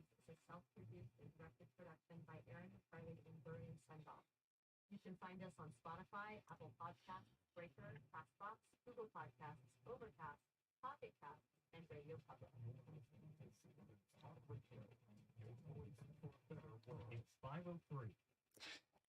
is a self-produced and directed production by Aaron Riley and Dorian Sendall. You can find us on Spotify, Apple Podcasts, Breaker, Castbox, Google Podcasts, Overcast, Pocket Cast, and Radio Public. It's 5:03.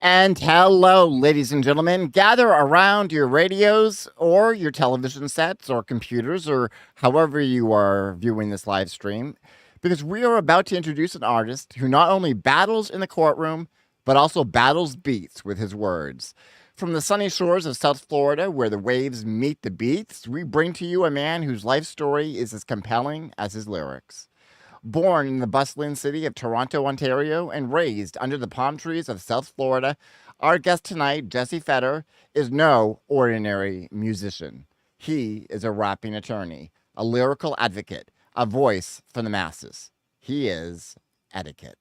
And hello, ladies and gentlemen. Gather around your radios or your television sets or computers or however you are viewing this live stream, because we are about to introduce an artist who not only battles in the courtroom, but also battles beats with his words. From the sunny shores of South Florida, where the waves meet the beats, we bring to you a man whose life story is as compelling as his lyrics. Born in the bustling city of Toronto, Ontario, and raised under the palm trees of South Florida, our guest tonight, Jesse Fetter, is no ordinary musician. He is a rapping attorney, a lyrical advocate, a voice for the masses. He is Edikit.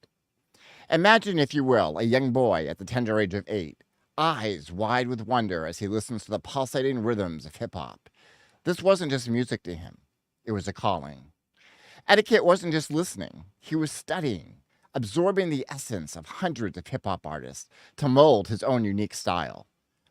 Imagine, if you will, a young boy at the tender age of 8, eyes wide with wonder as he listens to the pulsating rhythms of hip-hop. This wasn't just music to him. It was a calling. Edikit wasn't just listening, he was studying, absorbing the essence of hundreds of hip hop artists to mold his own unique style.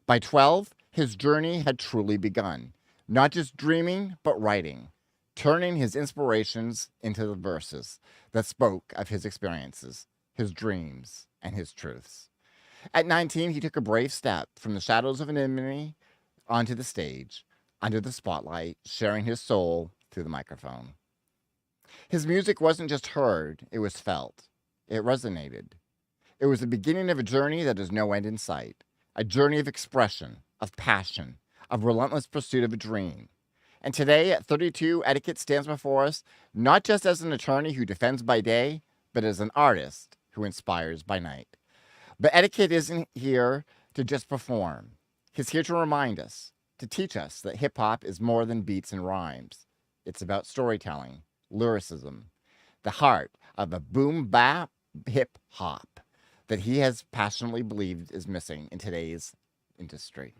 By 12, his journey had truly begun, not just dreaming, but writing, turning his inspirations into the verses that spoke of his experiences, his dreams, and his truths. At 19, he took a brave step from the shadows of anonymity onto the stage, under the spotlight, sharing his soul through the microphone. His music wasn't just heard, it was felt. It resonated. It was the beginning of a journey that has no end in sight, a journey of expression, of passion, of relentless pursuit of a dream. And today, at 32, Edikit stands before us not just as an attorney who defends by day, but as an artist who inspires by night. But Edikit isn't here to just perform. He's here to remind us, to teach us that hip-hop is more than beats and rhymes. It's about storytelling, lyricism, the heart of a boom bap hip-hop that he has passionately believed is missing in today's industry.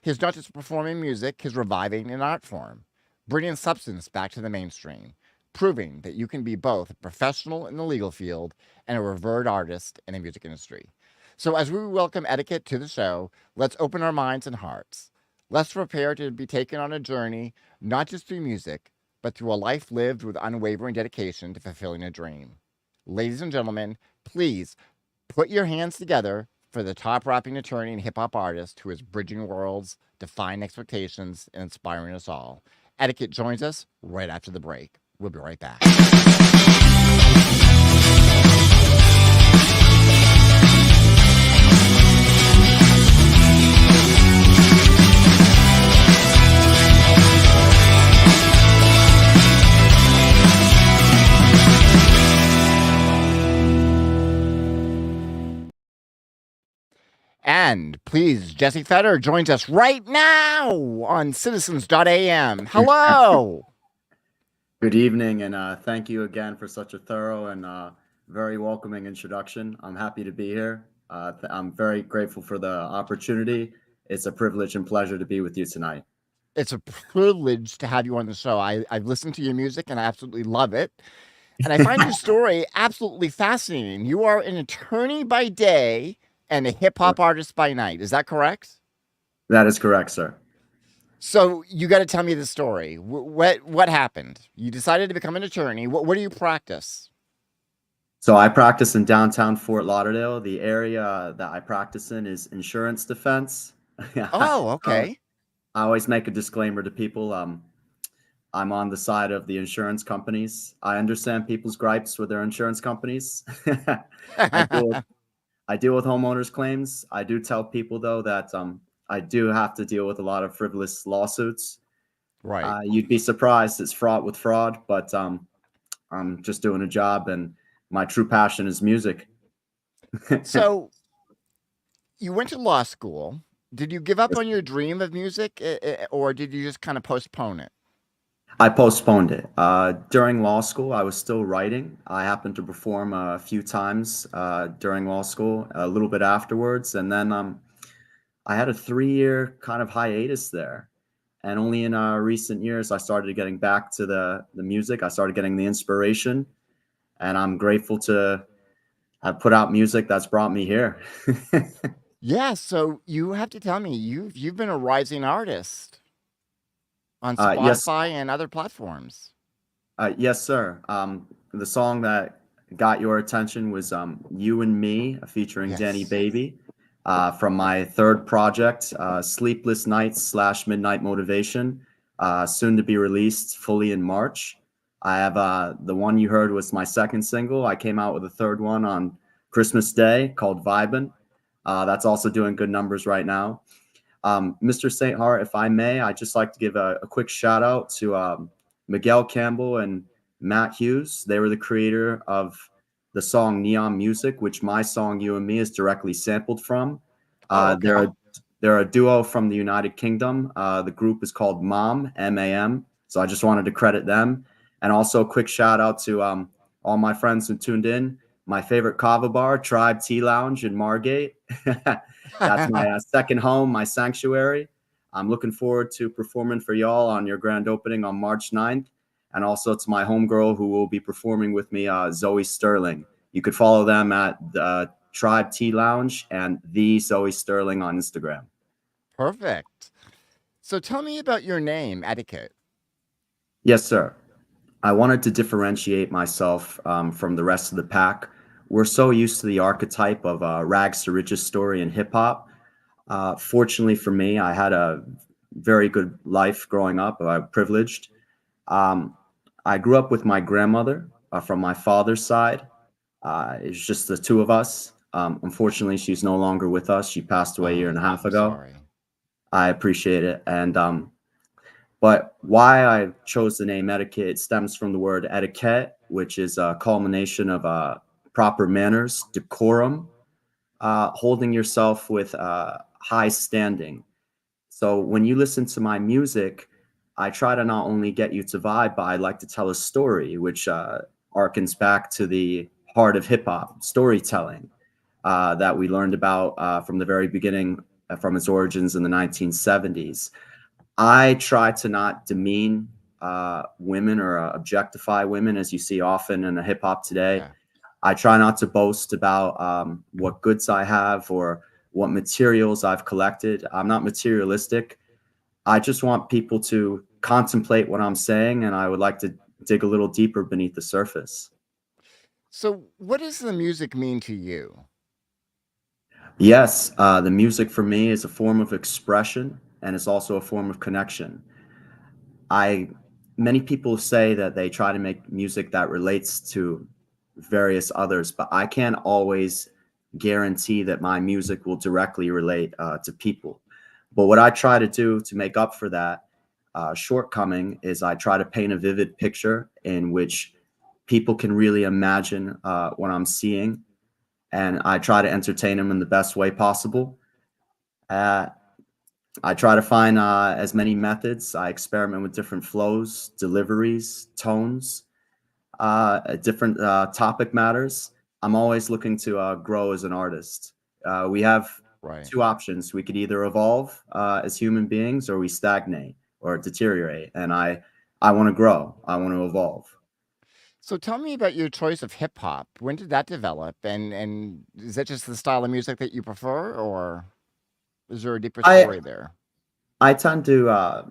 He's not just performing music, he's reviving an art form, bringing substance back to the mainstream, proving that you can be both a professional in the legal field and a revered artist in the music industry. So as we welcome Edikit to the show, let's open our minds and hearts. Let's prepare to be taken on a journey, not just through music, but through a life lived with unwavering dedication to fulfilling a dream. Ladies and gentlemen, please put your hands together for the top rapping attorney and hip-hop artist who is bridging worlds, defying expectations, and inspiring us all. Edikit joins us right after the break. We'll be right back. And please, Jesse Fetter joins us right now on citizens.am. Hello. Good evening, and thank you again for such a thorough and very welcoming introduction. I'm happy to be here. I'm very grateful for the opportunity. It's a privilege and pleasure to be with you tonight. It's a privilege to have you on the show. I've listened to your music and I absolutely love it. And I find your story absolutely fascinating. You are an attorney by day and a hip-hop artist by night. Is that correct? That is correct, sir. So you got to tell me the story. What happened? You decided to become an attorney. What do you practice? So I practice in downtown Fort Lauderdale. The area that I practice in is insurance defense. Oh, okay. I always make a disclaimer to people. I'm on the side of the insurance companies. I understand people's gripes with their insurance companies. I deal with homeowners claims. I do tell people, though, that I do have to deal with a lot of frivolous lawsuits. Right. You'd be surprised. It's fraught with fraud, but I'm just doing a job, and my true passion is music. So you went to law school. Did you give up on your dream of music, or did you just kind of postpone it? I postponed it. During law school, I was still writing. I happened to perform a few times during law school, a little bit afterwards. And then I had a 3-year kind of hiatus there. And only in recent years, I started getting back to the music. I started getting the inspiration. and I'm grateful to have put out music that's brought me here. Yeah, so you have to tell me, you've been a rising artist on Yes, Spotify and other platforms. yes, sir. The song that got your attention was "You and Me" featuring Danny Yes. Baby from my third project, "Sleepless Nights" slash "Midnight Motivation," soon to be released fully in March. I have the one you heard was my second single. I came out with a third one on Christmas Day called "Vibin'." That's also doing good numbers right now. Mr. St. Hart, if I may, I'd just like to give a quick shout out to Miguel Campbell and Matt Hughes. They were the creator of the song Neon Music, which my song You and Me is directly sampled from. Oh, They're okay. they're a duo from the United Kingdom. The group is called Mom, M-A-M. So I just wanted to credit them. And also a quick shout out to all my friends who tuned in. My favorite kava bar, Tribe Tea Lounge in Margate. That's my second home, my sanctuary. I'm looking forward to performing for y'all on your grand opening on March 9th. And also to my homegirl who will be performing with me, Zoe Sterling. You could follow them at Tribe Tea Lounge and the Zoe Sterling on Instagram. Perfect. So tell me about your name, Etiquette. Yes, sir. I wanted to differentiate myself from the rest of the pack. We're so used to the archetype of rags to riches story in hip hop. Fortunately for me, I had a very good life growing up, privileged. Um, I grew up with my grandmother from my father's side. It's just the two of us. Unfortunately, she's no longer with us. She passed away a year and a Oh, half I'm ago. sorry. I appreciate it. And but why I chose the name Etiquette stems from the word etiquette, which is a culmination of proper manners, decorum, holding yourself with high standing. So when you listen to my music, I try to not only get you to vibe, but I like to tell a story, which harkens back to the heart of hip hop, storytelling, that we learned about from the very beginning, from its origins in the 1970s. I try to not demean women or objectify women, as you see often in hip hop today. Yeah. I try not to boast about what goods I have or what materials I've collected. I'm not materialistic. I just want people to contemplate what I'm saying, and I would like to dig a little deeper beneath the surface. So what does the music mean to you? Yes, the music for me is a form of expression, and it's also a form of connection. I Many people say that they try to make music that relates to various others, but I can't always guarantee that my music will directly relate to people. But what I try to do to make up for that shortcoming is I try to paint a vivid picture in which people can really imagine what I'm seeing, and I try to entertain them in the best way possible. Uh, I try to find as many methods. I experiment with different flows, deliveries, tones, different topic matters. I'm always looking to grow as an artist. We have Right. two options. We could either evolve as human beings, or we stagnate or deteriorate. And I want to grow. I want to evolve. So tell me about your choice of hip hop. When did that develop? And is that just the style of music that you prefer, or is there a deeper I story there? I tend to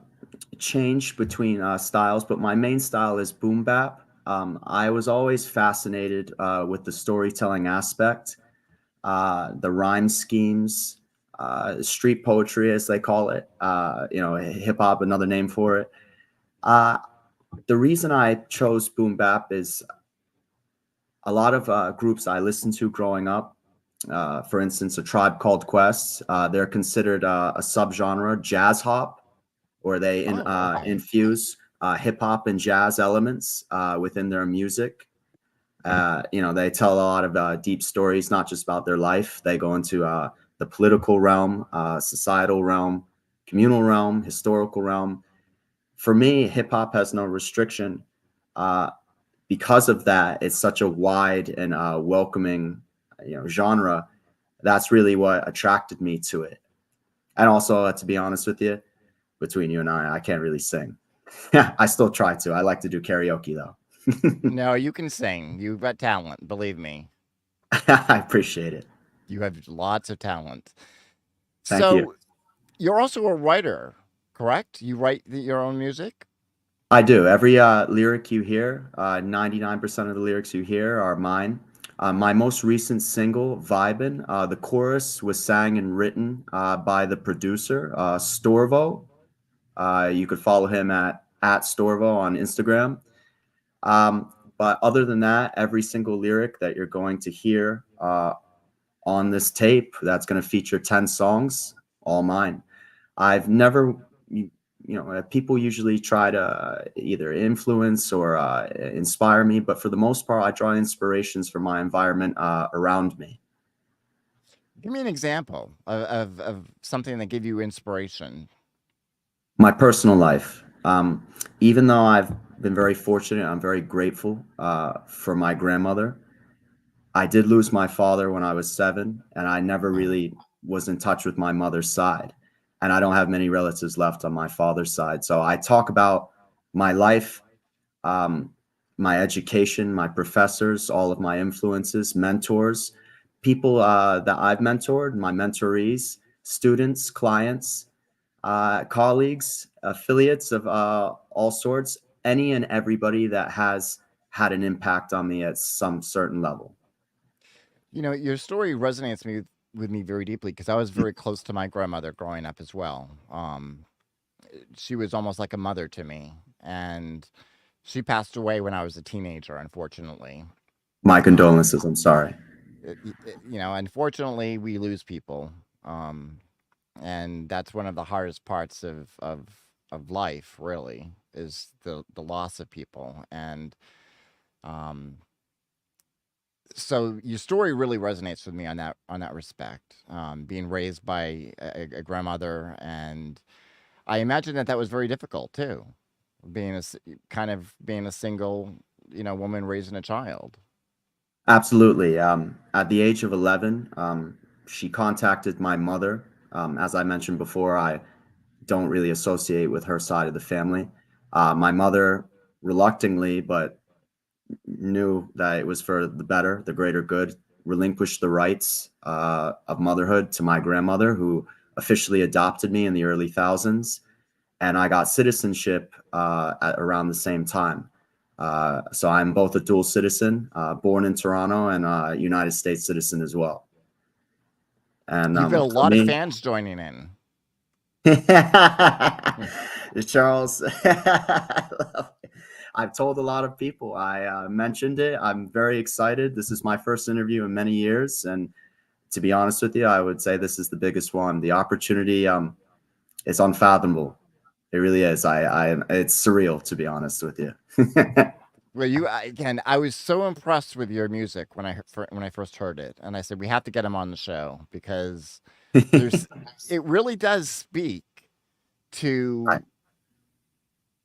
change between styles, but my main style is boom bap. I was always fascinated with the storytelling aspect, the rhyme schemes, street poetry, as they call it. Hip hop, another name for it. Uh, the reason I chose boom bap is a lot of groups I listened to growing up. For instance, a tribe called Quest. They're considered a subgenre, jazz hop, or Oh, okay. infuse hip hop and jazz elements within their music. They tell a lot of deep stories, not just about their life. They go into the political realm, societal realm, communal realm, historical realm. For me, hip hop has no restriction. Uh, because of that, it's such a wide and welcoming, genre. That's really what attracted me to it. And also, to be honest with you, between you and I can't really sing. I still try to. I like to do karaoke though. No, you can sing. You've got talent, believe me. I appreciate it. You have lots of talent. Thank you. So, you're also a writer, correct? You write your own music? I do. Every lyric you hear, 99% of the lyrics you hear are mine. My most recent single, Vibin', the chorus was sang and written by the producer, Storvo. You could follow him at Storvo on Instagram. But other than that, every single lyric that you're going to hear on this tape that's going to feature 10 songs, all mine. I've never, people usually try to either influence or inspire me, but for the most part, I draw inspirations from my environment around me. Give me an example of something that gave you inspiration. My personal life. Even though I've been very fortunate, I'm very grateful for my grandmother. I did lose my father when I was 7, and I never really was in touch with my mother's side. And I don't have many relatives left on my father's side. So I talk about my life, um, my education, my professors, all of my influences, mentors, people that I've mentored, my mentorees, students, clients, colleagues, affiliates of all sorts, any and everybody that has had an impact on me at some certain level. Your story resonates with me very deeply because I was very close to my grandmother growing up as well. She was almost like a mother to me, and she passed away when I was a teenager, unfortunately. My Um, condolences. I'm sorry. Unfortunately, we lose people, um, and that's one of the hardest parts of life. Really, is the loss of people, and um, so your story really resonates with me on that respect. Being raised by a grandmother, and I imagine that was very difficult too. Being kind of being a single, woman raising a child. Absolutely. At the age of 11, she contacted my mother. As I mentioned before, I don't really associate with her side of the family. My mother reluctantly, but knew that it was for the better, the greater good, relinquished the rights of motherhood to my grandmother, who officially adopted me in the early thousands. And I got citizenship at around the same time. So I'm both a dual citizen, born in Toronto, and a United States citizen as well. And You've got a for lot of me, fans joining in. Hmm. Charles, I've told a lot of people. I mentioned it. I'm very excited. This is my first interview in many years, and to be honest with you, I would say this is the biggest one. The opportunity, it's unfathomable. It really is. It's surreal, to be honest with you. Well, again, I was so impressed with your music when I first heard it, and I said we have to get him on the show because there's it really does speak Right. to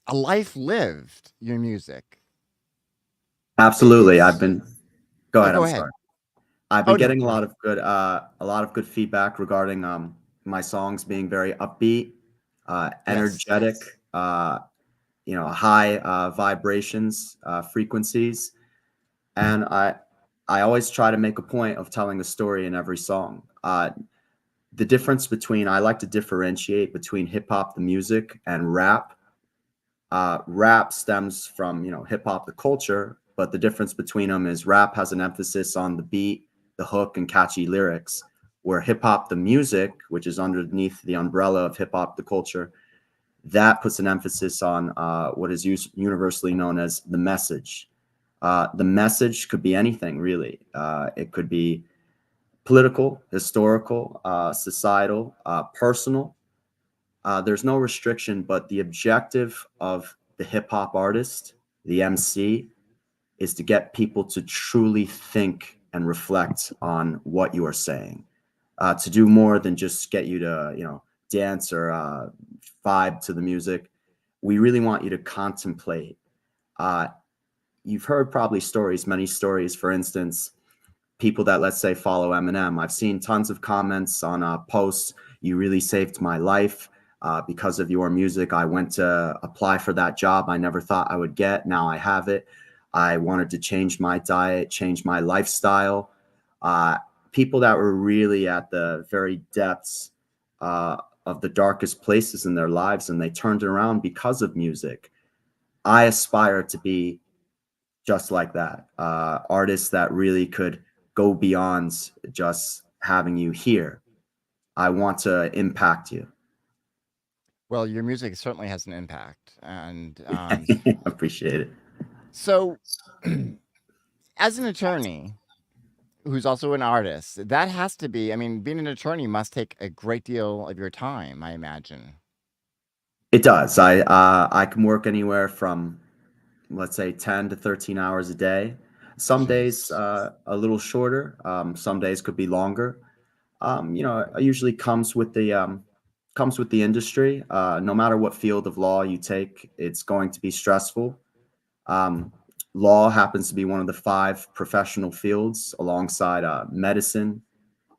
a life lived. Your music, Absolutely. I've it's been. Go oh, ahead. go I'm ahead. sorry. I've been Oh no, getting go ahead. a lot of good feedback regarding my songs being very upbeat, Yes, energetic, high vibrations, frequencies, and I always try to make a point of telling a story in every song. The difference between I like to differentiate between hip hop, the music, and rap. Rap stems from hip hop, the culture, but the difference between them is rap has an emphasis on the beat, the hook, and catchy lyrics, where hip hop, the music, which is underneath the umbrella of hip hop, the culture, that puts an emphasis on what is universally known as the message. The message could be anything, really. It could be political, historical, societal, personal. There's no restriction, but the objective of the hip hop artist, the MC, is to get people to truly think and reflect on what you are saying, to do more than just get you to, dance or vibe to the music. We really want you to contemplate. Uh, you've heard probably stories, many stories, for instance, people that, let's say, follow Eminem. I've seen tons of comments on posts. You really saved my life. Because of your music, I went to apply for that job I never thought I would get. Now I have it. I wanted to change my diet, change my lifestyle. People that were really at the very depths of the darkest places in their lives, and they turned it around because of music. I aspire to be just like that. Artists that really could go beyond just having you here. I want to impact you. Well, your music certainly has an impact, and Appreciate it. so as an attorney who's also an artist, that has to be, I mean, being an attorney must take a great deal of your time, I imagine. It does. I can work anywhere from, let's say, 10 to 13 hours a day. Some days a little shorter. Some days could be longer. It usually comes with the industry. No matter what field of law you take, it's going to be stressful. Law happens to be one of the 5 professional fields alongside medicine,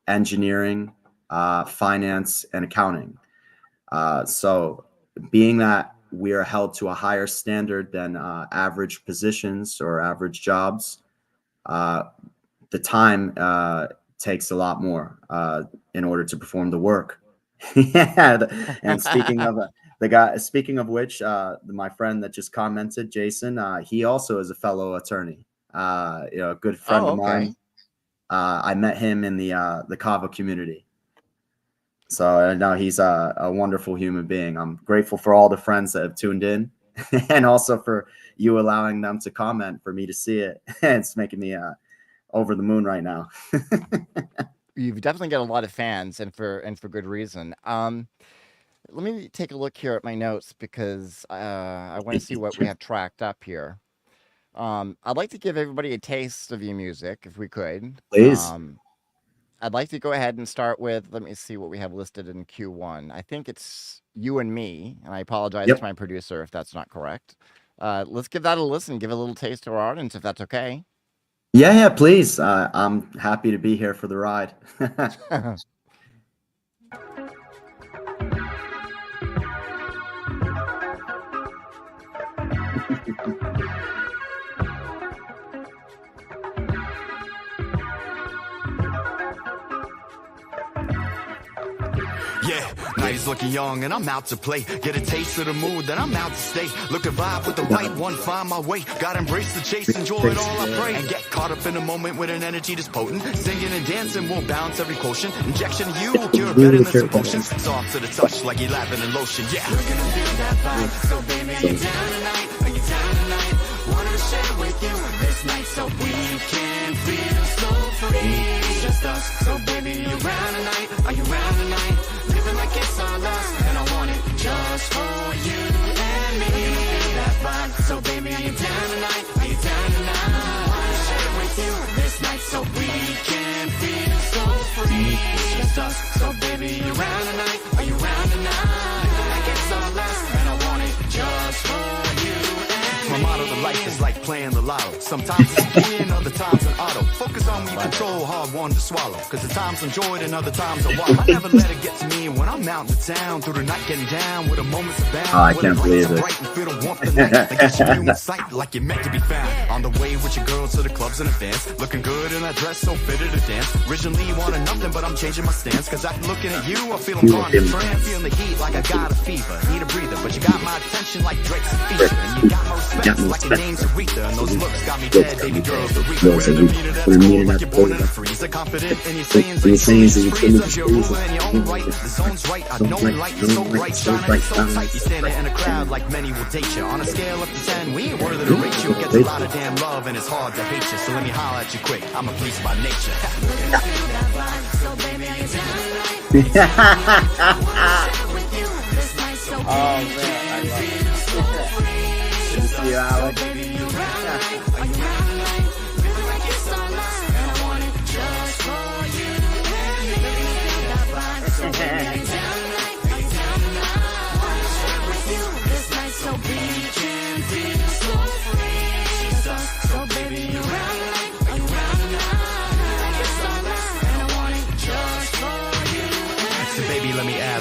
engineering, finance, and accounting. So being that we are held to a higher standard than average positions or average jobs, the time takes a lot more in order to perform the work. Yeah, and speaking of which, my friend that just commented, Jason, he also is a fellow attorney. A good friend of mine. I met him in the Kava community. So now he's a wonderful human being. I'm grateful for all the friends that have tuned in, and also for you allowing them to comment for me to see it. It's making me over the moon right now. You've definitely got a lot of fans, and for good reason. Let me take a look here at my notes because I want to see what we have tracked up here. I'd like to give everybody a taste of your music, if we could. Please. I'd like to go ahead and start with, let me see what we have listed in Q1. I think it's You and Me, and I apologize to my producer if that's not correct. Let's give that a listen, give a little taste to our audience, if that's okay. Yeah, please. I'm happy to be here for the ride. Yeah, night is looking young and I'm out to play. Get a taste of the mood, then I'm out to stay. Look to vibe with the right one, find my way. Gotta embrace the chase, enjoy it all, I pray. And get caught up in the moment with an energy that's potent. Singing and dancing will balance every quotient. Injection of you will cure better than some potions. Soft to the touch like elathrin and lotion, yeah. We're gonna feel that vibe, so baby, are you down tonight? Are you down tonight? Wanted to share with you this night so we can feel so free. It's just us, so baby, you round tonight? Are you round tonight? Living like it's all us, and I want it just for you and me. We're gonna feel that vibe, so baby, are you down tonight? Are you down tonight? Wanna share with you this night so we can feel so free. It's just us, so baby, you round tonight? Are you round tonight? Living like it's all us, and I want it just for you and me. My motto to life is like playing the lotto. Sometimes it's in, other times an auto. Focus on when you control, hard one to swallow. Cause the times enjoyed and other times I wallow. I never let it get to me when I'm out in the town. Through the night getting down with a moment's abound. I can't believe it. Bright and feel the warmth of the night. Like it's you in sight, like you're meant to be found. On the way with your girls to the clubs and events. Looking good in that dress, so fitted to dance. Originally wanted nothing, but I'm changing my stance. Cause after looking at you, I feel I'm gone in trance. Feeling the heat like I got a fever. Need a breather, but you got my attention like Drake's a feature. And you got my respect like your name's Aretha. And those looks got me dead, baby girl's Aretha. We're in the meter that's cool, like you're born in a freezer. Confident in your sayings, like you're freezer. You're ruling in your own right, the zone's right. I know the light, you're so bright, shining so tight. You standing in a crowd like many will date you. On a scale up to 10, we ain't worthy to rate you. Gets a lot of damn love and it's hard to hate you. So let me holler at you quick, I'm a beast by nature. Oh man, I love it. Good to see you, Alex.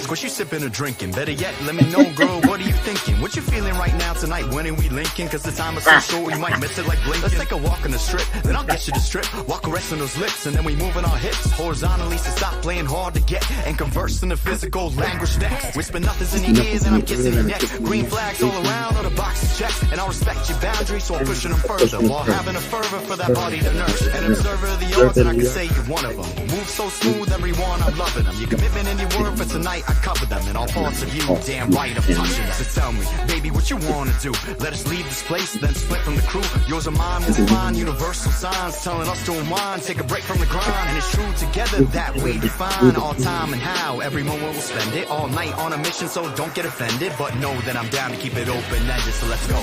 course you sipping or drinking. Better yet, let me know, girl, what are you thinking? What you feeling right now tonight? When are we linking? Cause the time is so short, you might miss it like blinking. Let's take a walk on the strip, then I'll get you to strip. Walk a rest on those lips, and then we moving our hips horizontally, so stop playing hard to get and converse in the physical language next. Whisper nothing's in your ears and I'm kissing your neck. Green flags all around, all the boxes checked, and I'll respect your boundaries, so I'm pushing them further while having a fervor for that body to nurse. An observer of the odds, and I can say you're one of them. Move so smooth, everyone, I'm loving them. Your commitment and your word for tonight, I cover them. And all parts of you, damn right, I'm touching them. So tell me, baby, what you wanna do? Let us leave this place, then split from the crew. Yours and mine will find universal signs telling us to unwind, take a break from the grind. And it's true together that we define our time and how every moment we'll spend it. All night on a mission, so don't get offended, but know that I'm down to keep it open-ended, so let's go.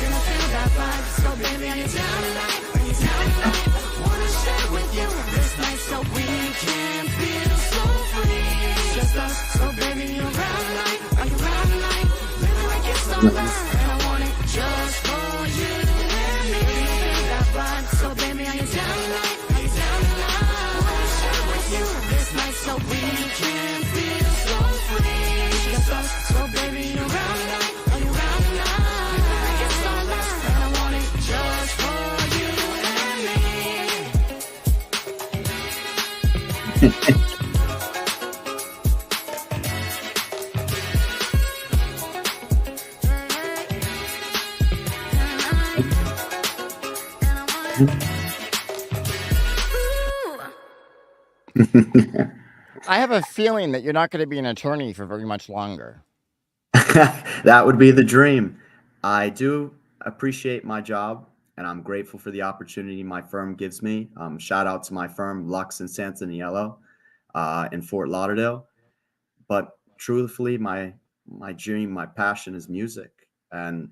So baby, are you down tonight? Are you down tonight? Wanna share with you this night so we can feel so free. Just us, so baby, you around tonight? Are you around tonight? Living like it's all right, and I want it just for you and me. That vibe, so baby, are you down tonight? Are you down tonight? Wanna share with you this night so we can feel so free. Just us, so baby, you around tonight? Are you around tonight? Living like it's all right, and I want it just for you and me. I have a feeling that you're not going to be an attorney for very much longer. That would be the dream. I do appreciate my job, and I'm grateful for the opportunity my firm gives me. Shout out to my firm, Lux and Santaniello, in Fort Lauderdale. But truthfully, my dream, my passion is music. And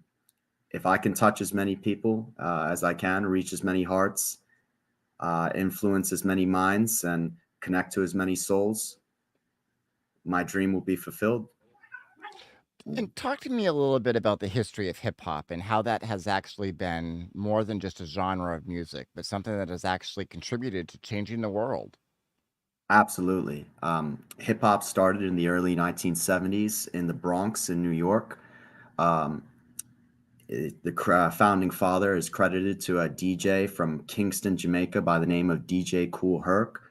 if I can touch as many people as I can, reach as many hearts, influence as many minds, and connect to as many souls, my dream will be fulfilled. And talk to me a little bit about the history of hip hop and how that has actually been more than just a genre of music, but something that has actually contributed to changing the world. Absolutely. Hip hop started in the early 1970s in the Bronx in New York. The founding father is credited to a DJ from Kingston, Jamaica by the name of DJ Kool Herc.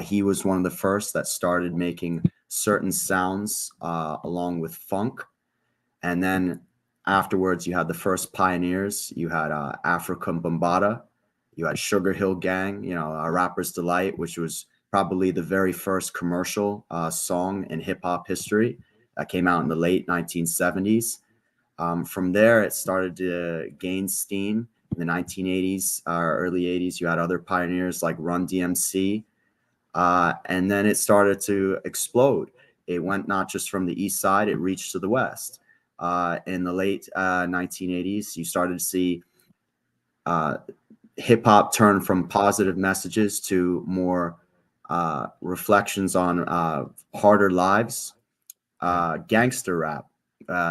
He was one of the first that started making certain sounds along with funk. And then afterwards, you had the first pioneers. You had Africa Bambaataa. You had Sugar Hill Gang, A Rapper's Delight, which was probably the very first commercial song in hip hop history that came out in the late 1970s. From there, it started to gain steam. In the 1980s, early 80s, you had other pioneers like Run DMC. And then it started to explode. It went not just from the east side, it reached to the west. In the late 1980s, you started to see hip hop turn from positive messages to more reflections on harder lives, gangster rap,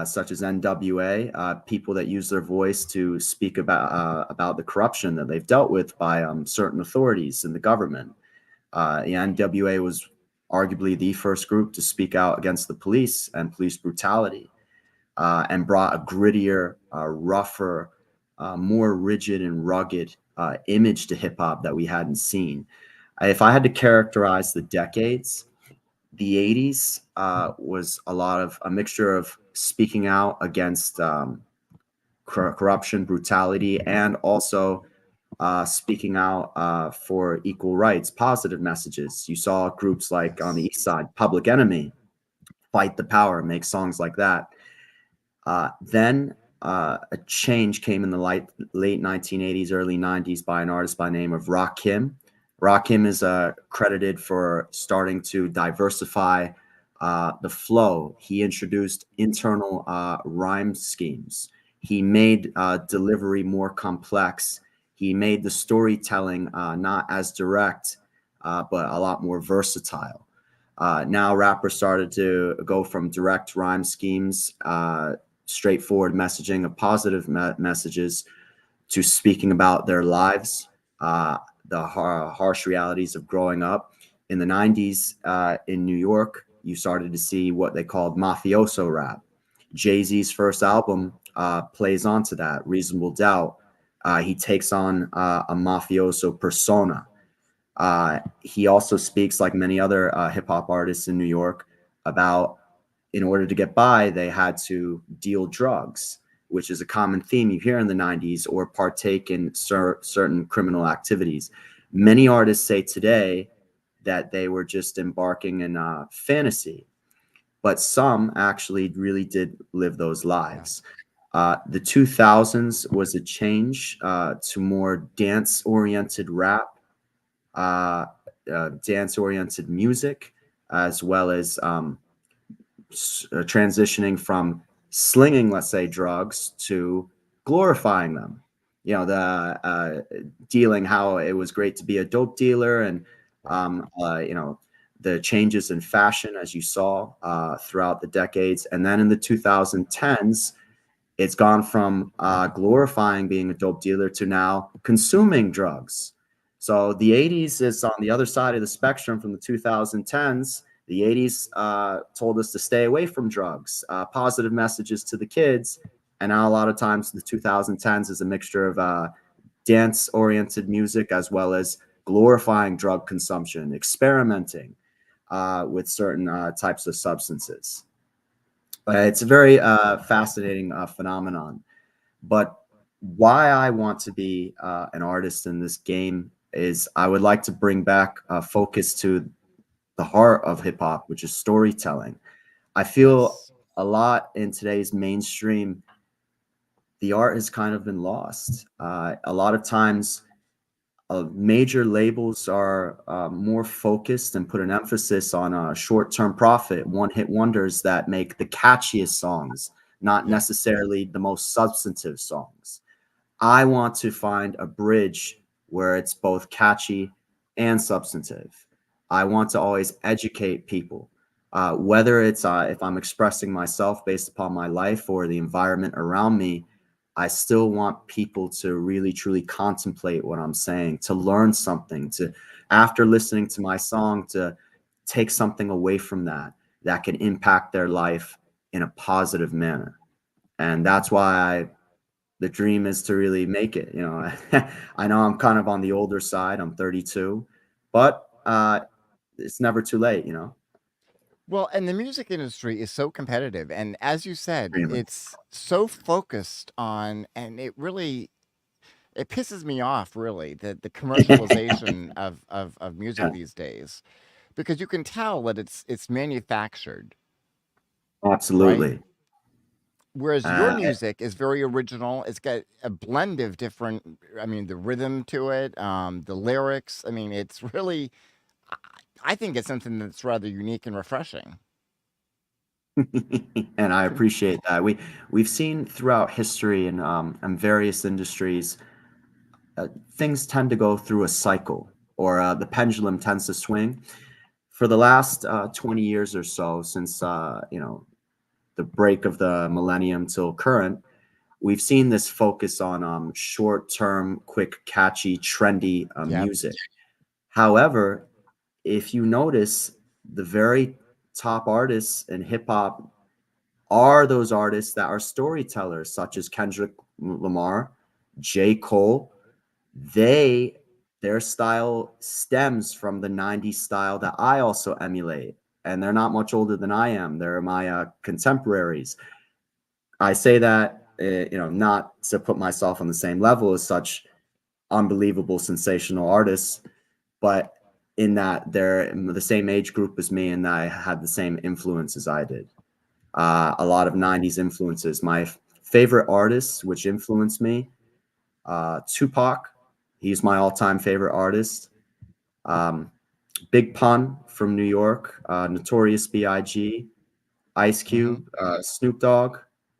such as NWA, people that use their voice to speak about the corruption that they've dealt with by certain authorities in the government. The NWA was arguably the first group to speak out against the police and police brutality, and brought a grittier, rougher, more rigid and rugged image to hip hop that we hadn't seen. If I had to characterize the decades, the 80s was a mixture of speaking out against corruption, brutality, and also speaking out for equal rights, positive messages. You saw groups like on the east side, Public Enemy, Fight the Power, make songs like that. Then a change came in the late 1980s, early 90s by an artist by the name of Rakim. Rakim is credited for starting to diversify the flow. He introduced internal rhyme schemes. He made delivery more complex. He made the storytelling not as direct, but a lot more versatile. Now rappers started to go from direct rhyme schemes, straightforward messaging of positive messages, to speaking about their lives, the harsh realities of growing up. In the 90s in New York, you started to see what they called mafioso rap. Jay-Z's first album plays onto that. Reasonable Doubt. He takes on a mafioso persona. He also speaks, like many other hip hop artists in New York, about in order to get by, they had to deal drugs, which is a common theme you hear in the 90s, or partake in certain criminal activities. Many artists say today that they were just embarking in fantasy, but some actually really did live those Yeah. lives. The 2000s was a change to more dance oriented rap, uh, dance oriented music, as well as transitioning from slinging, let's say, drugs to glorifying them. You know, the dealing how it was great to be a dope dealer, and Right. you know, the changes in fashion as you saw throughout the decades, and then in the 2010s, it's gone from glorifying being a dope dealer to now consuming drugs. So the 80s is on the other side of the spectrum from the 2010s. The 80s told us to stay away from drugs, positive messages to the kids. And now a lot of times the 2010s is a mixture of dance-oriented music as well as glorifying drug consumption, experimenting with certain types of substances. It's a very fascinating phenomenon. But why I want to be an artist in this game is I would like to bring back focus to the heart of hip hop, which is storytelling. I feel Yes. a lot in today's mainstream, the art has kind of been lost. A lot of times, major labels are more focused and put an emphasis on short-term profit, one-hit wonders that make the catchiest songs, not Yeah. necessarily the most substantive songs. I want to find a bridge where it's both catchy and substantive. I want to always educate people, whether it's if I'm expressing myself based upon my life or the environment around me. I still want people to really truly contemplate what I'm saying, to learn something, to after listening to my song, to take something away from that that can impact their life in a positive manner. And that's why the dream is to really make it. You know, I know I'm kind of on the older side. I'm 32, but it's never too late. You know, Well, and the music industry is so competitive, and as you said, extremely. it's so focused on, and it pisses me off really, the commercialization of music Yeah, these days, because you can tell that it's manufactured, right? absolutely. Whereas your Uh, music is very original. It's got a blend of different, I mean, the rhythm to it, the lyrics. I mean, it's really, I I think it's something that's rather unique and refreshing. and I appreciate that. We've seen throughout history and various industries, things tend to go through a cycle, or the pendulum tends to swing. For the last 20 years or so, since you know, the break of the millennium till current, we've seen this focus on short-term, quick, catchy, trendy Yep. music. However, if you notice, the very top artists in hip hop are those artists that are storytellers, such as Kendrick Lamar, J. Cole. They their style stems from the 90s style that I also emulate. And they're not much older than I am. They're my contemporaries. I say that, you know, not to put myself on the same level as such unbelievable, sensational artists, but in that they're in the same age group as me and I had the same influence as I did. A lot of 90s influences. My favorite artists, which influenced me, Tupac, he's my all time favorite artist. Um, Big Pun from New York, Notorious B.I.G., Ice Hmm. Cube, Snoop Dogg,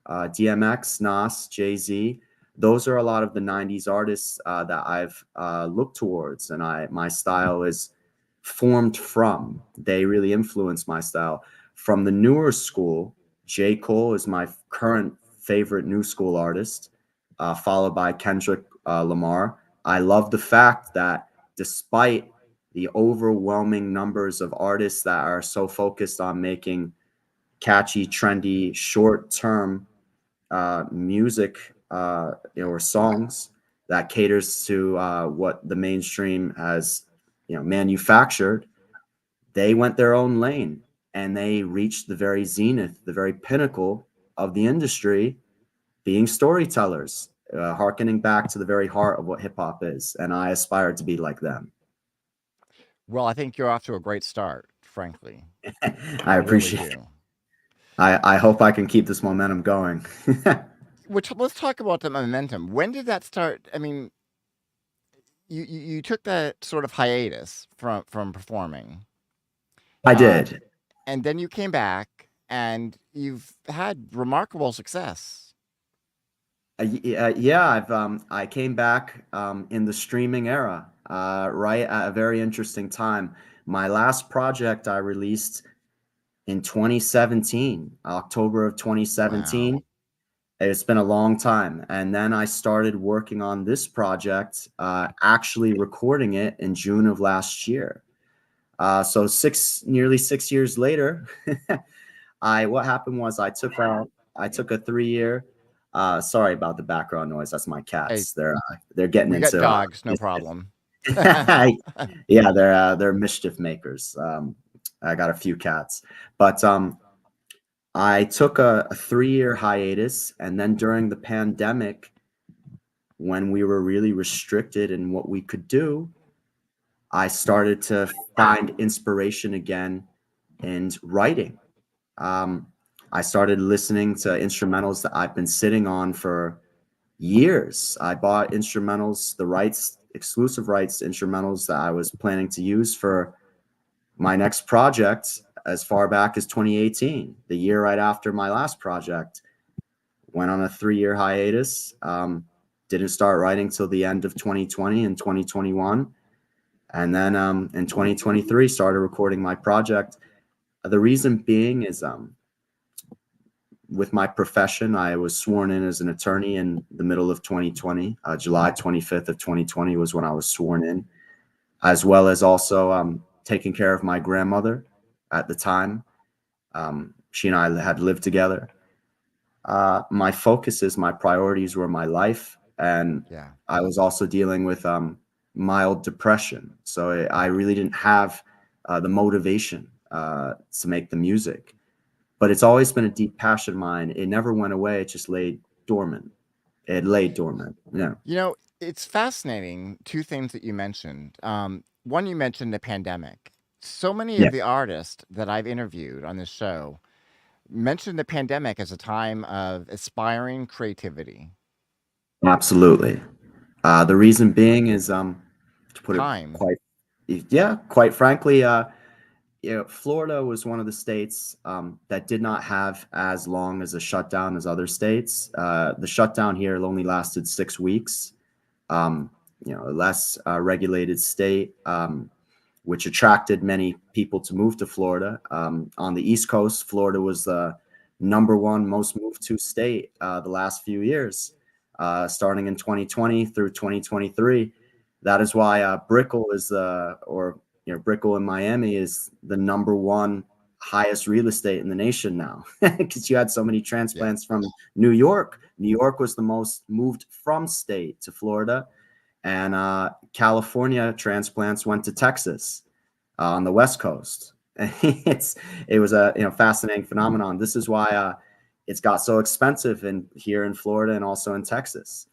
DMX, Nas, Jay Z. Those are a lot of the '90s artists that I've looked towards, and my style is formed from. They really influence my style. From the newer school, J. Cole is my current favorite new school artist, followed by Kendrick Lamar. I love the fact that despite the overwhelming numbers of artists that are so focused on making catchy, trendy, short-term music, or songs that caters to what the mainstream has, manufactured. They went their own lane and they reached the very zenith, the very pinnacle of the industry, being storytellers, hearkening back to the very heart of what hip hop is. And I aspire to be like them. Well, I think you're off to a great start, frankly. I really appreciate it. do. I hope I can keep this momentum going. Which let's talk about the momentum. When did that start? I mean, you took that sort of hiatus from performing. I did. And then you came back and you've had remarkable success. Yeah, I came back in the streaming era, right at a very interesting time. My last project I released in 2017, October of 2017. Wow. It's been a long time. And then I started working on this project, actually recording it in June of last year. So nearly 6 years later, what happened was I took a 3-year. Sorry about the background noise. That's my cats. Hey, they're getting we got into dogs, no problem. yeah, they're mischief makers. I got a few cats, but I took a 3-year hiatus, and then during the pandemic, when we were really restricted in what we could do, I started to find inspiration again in writing. I started listening to instrumentals that I've been sitting on for years. I bought instrumentals, exclusive rights instrumentals that I was planning to use for my next project as far back as 2018, the year right after my last project. Went on a 3-year hiatus. Didn't start writing till the end of 2020 and 2021. And then in 2023, started recording my project. The reason being is with my profession, I was sworn in as an attorney in the middle of 2020. July 25th of 2020 was when I was sworn in, as well as also taking care of my grandmother at the time. She and I had lived together. My focuses, my priorities were my life, and Yeah. I was also dealing with mild depression. So I really didn't have the motivation to make the music. But it's always been a deep passion of mine. It never went away. It just lay dormant. It lay dormant. Yeah. You know, it's fascinating. Two things that you mentioned. One, you mentioned the pandemic. So many Yeah. of the artists that I've interviewed on this show mentioned the pandemic as a time of aspiring creativity. Absolutely. The reason being is to put Time. quite frankly, Florida was one of the states that did not have as long as a shutdown as other states. The shutdown here only lasted 6 weeks. A less regulated state, which attracted many people to move to Florida. On the East Coast, Florida was the #1 most moved to state the last few years, starting in 2020 through 2023. That is why Brickell Brickell in Miami is the #1 highest real estate in the nation now, because you had so many transplants from New York. New York was the most moved from state to Florida, and California transplants went to Texas on the West Coast. It was a fascinating phenomenon. This is why it's got so expensive here in Florida and also in Texas.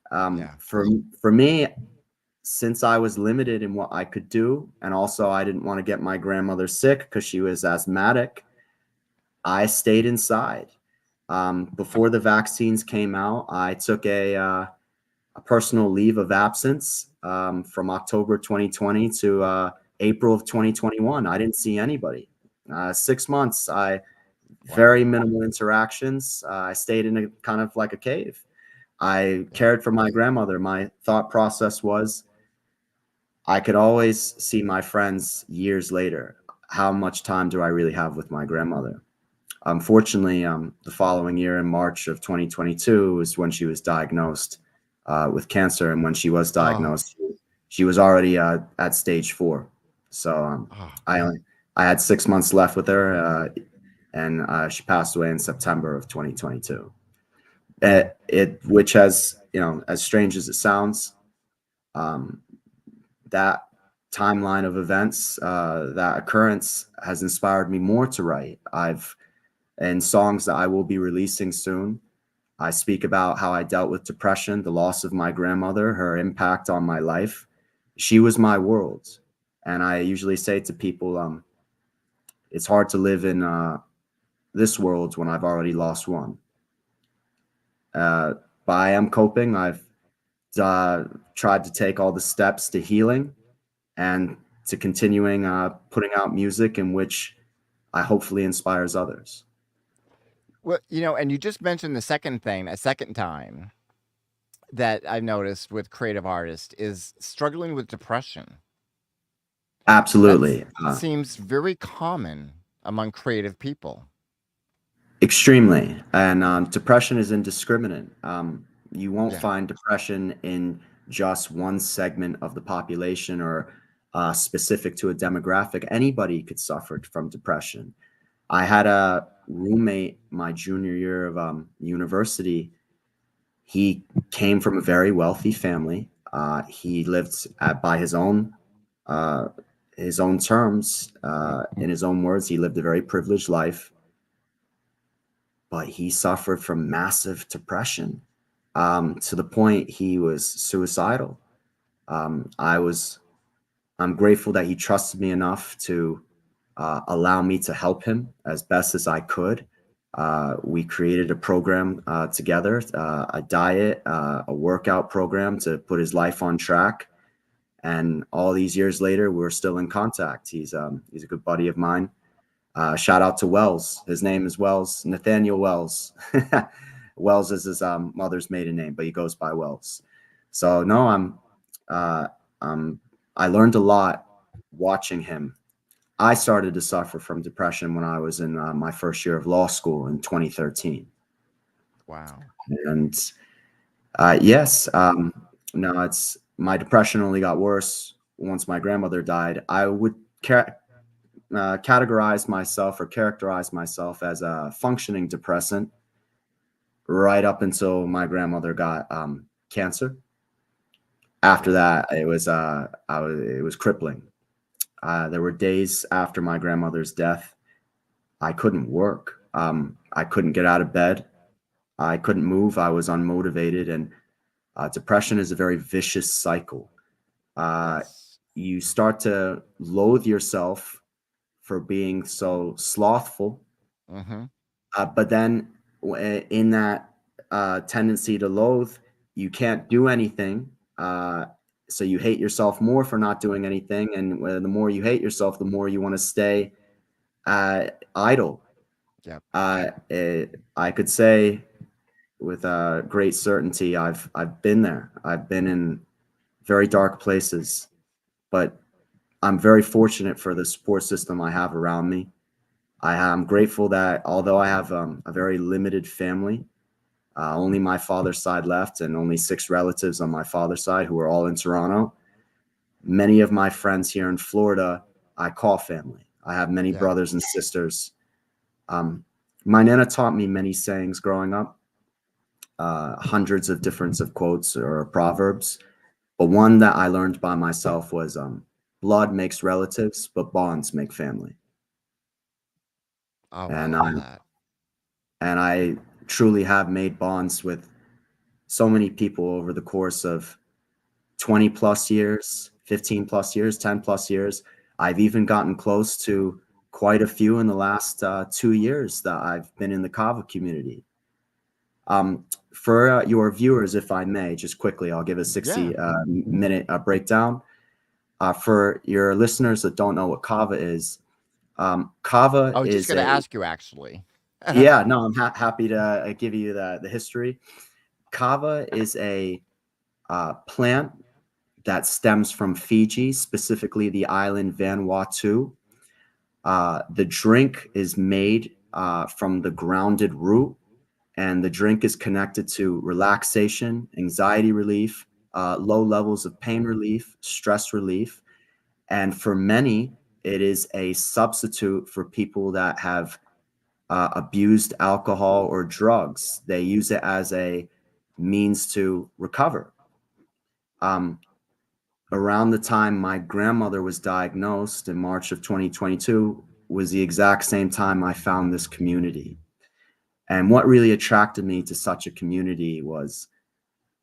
For me, since I was limited in what I could do, and also I didn't want to get my grandmother sick because she was asthmatic, I stayed inside. Before the vaccines came out, I took a personal leave of absence from October 2020 to April of 2021. I didn't see anybody. 6 months, very minimal interactions. I stayed in a kind of like a cave. I cared for my grandmother. My thought process was, I could always see my friends years later. How much time do I really have with my grandmother? Unfortunately, the following year in March of 2022 was when she was diagnosed with cancer. And when she was diagnosed, she was already at stage 4. So Oh, I had 6 months left with her, and she passed away in September of 2022. Which has, as strange as it sounds, um, that timeline of events, that occurrence has inspired me more to write. In songs that I will be releasing soon, I speak about how I dealt with depression, the loss of my grandmother, her impact on my life. She was my world. And I usually say to people, it's hard to live in this world when I've already lost one. But I am coping. I've tried to take all the steps to healing and to continuing putting out music in which I hopefully inspires others. well, and you just mentioned the second thing, a second time that I've noticed with creative artists is struggling with depression. That Absolutely. seems very common among creative people. Extremely. And depression is indiscriminate. You won't Yeah. find depression in just one segment of the population or specific to a demographic. Anybody could suffer from depression. I had a roommate my junior year of university. He came from a very wealthy family. He lived by uh, his own terms. In his own words, he lived a very privileged life, but he suffered from massive depression, to the point he was suicidal. I'm grateful that he trusted me enough to allow me to help him as best as I could. We created a program together, a diet, a workout program to put his life on track. And all these years later, we're still in contact. He's a good buddy of mine. Shout out to Wells. His name is Wells, Nathaniel Wells. Wells is his mother's maiden name, but he goes by Wells. So no, uh, I learned a lot watching him. I started to suffer from depression when I was in my first year of law school in 2013. Wow. And yes, no, it's my depression only got worse once my grandmother died. I would categorize myself or characterize myself as a functioning depressant right up until my grandmother got cancer. After that, it was crippling. There were days after my grandmother's death, I couldn't work. I couldn't get out of bed. I couldn't move. I was unmotivated, and depression is a very vicious cycle. Yes. You start to loathe yourself for being so slothful, Mm-hmm. but then in that tendency to loathe, you can't do anything. So you hate yourself more for not doing anything, and the more you hate yourself, the more you want to stay idle. Yep. I could say with great certainty, I've been there. I've been in very dark places, but I'm very fortunate for the support system I have around me. I am grateful that although I have a very limited family, only my father's side left, and only 6 relatives on my father's side who are all in Toronto. Many of my friends here in Florida, I call family. I have many Yeah. brothers and sisters. My Nana taught me many sayings growing up, hundreds of different of quotes or proverbs. But one that I learned by myself was blood makes relatives, but bonds make family. Oh, I And love that. I truly have made bonds with so many people over the course of 20 plus years, 15 plus years, 10 plus years. I've even gotten close to quite a few in the last 2 years that I've been in the Kava community. For your viewers, if I may, just quickly, I'll give a 60 Yeah. minute breakdown. For your listeners that don't know what Kava is, Kava I was just is going to a, ask you, actually. yeah, no, I'm happy to give you the history. Kava is a plant that stems from Fiji, specifically the island Vanuatu. The drink is made from the grounded root, and the drink is connected to relaxation, anxiety relief, low levels of pain relief, stress relief. And for many, it is a substitute for people that have abused alcohol or drugs. They use it as a means to recover. Um, Around the time my grandmother was diagnosed in March of 2022 was the exact same time I found this community. And what really attracted me to such a community was,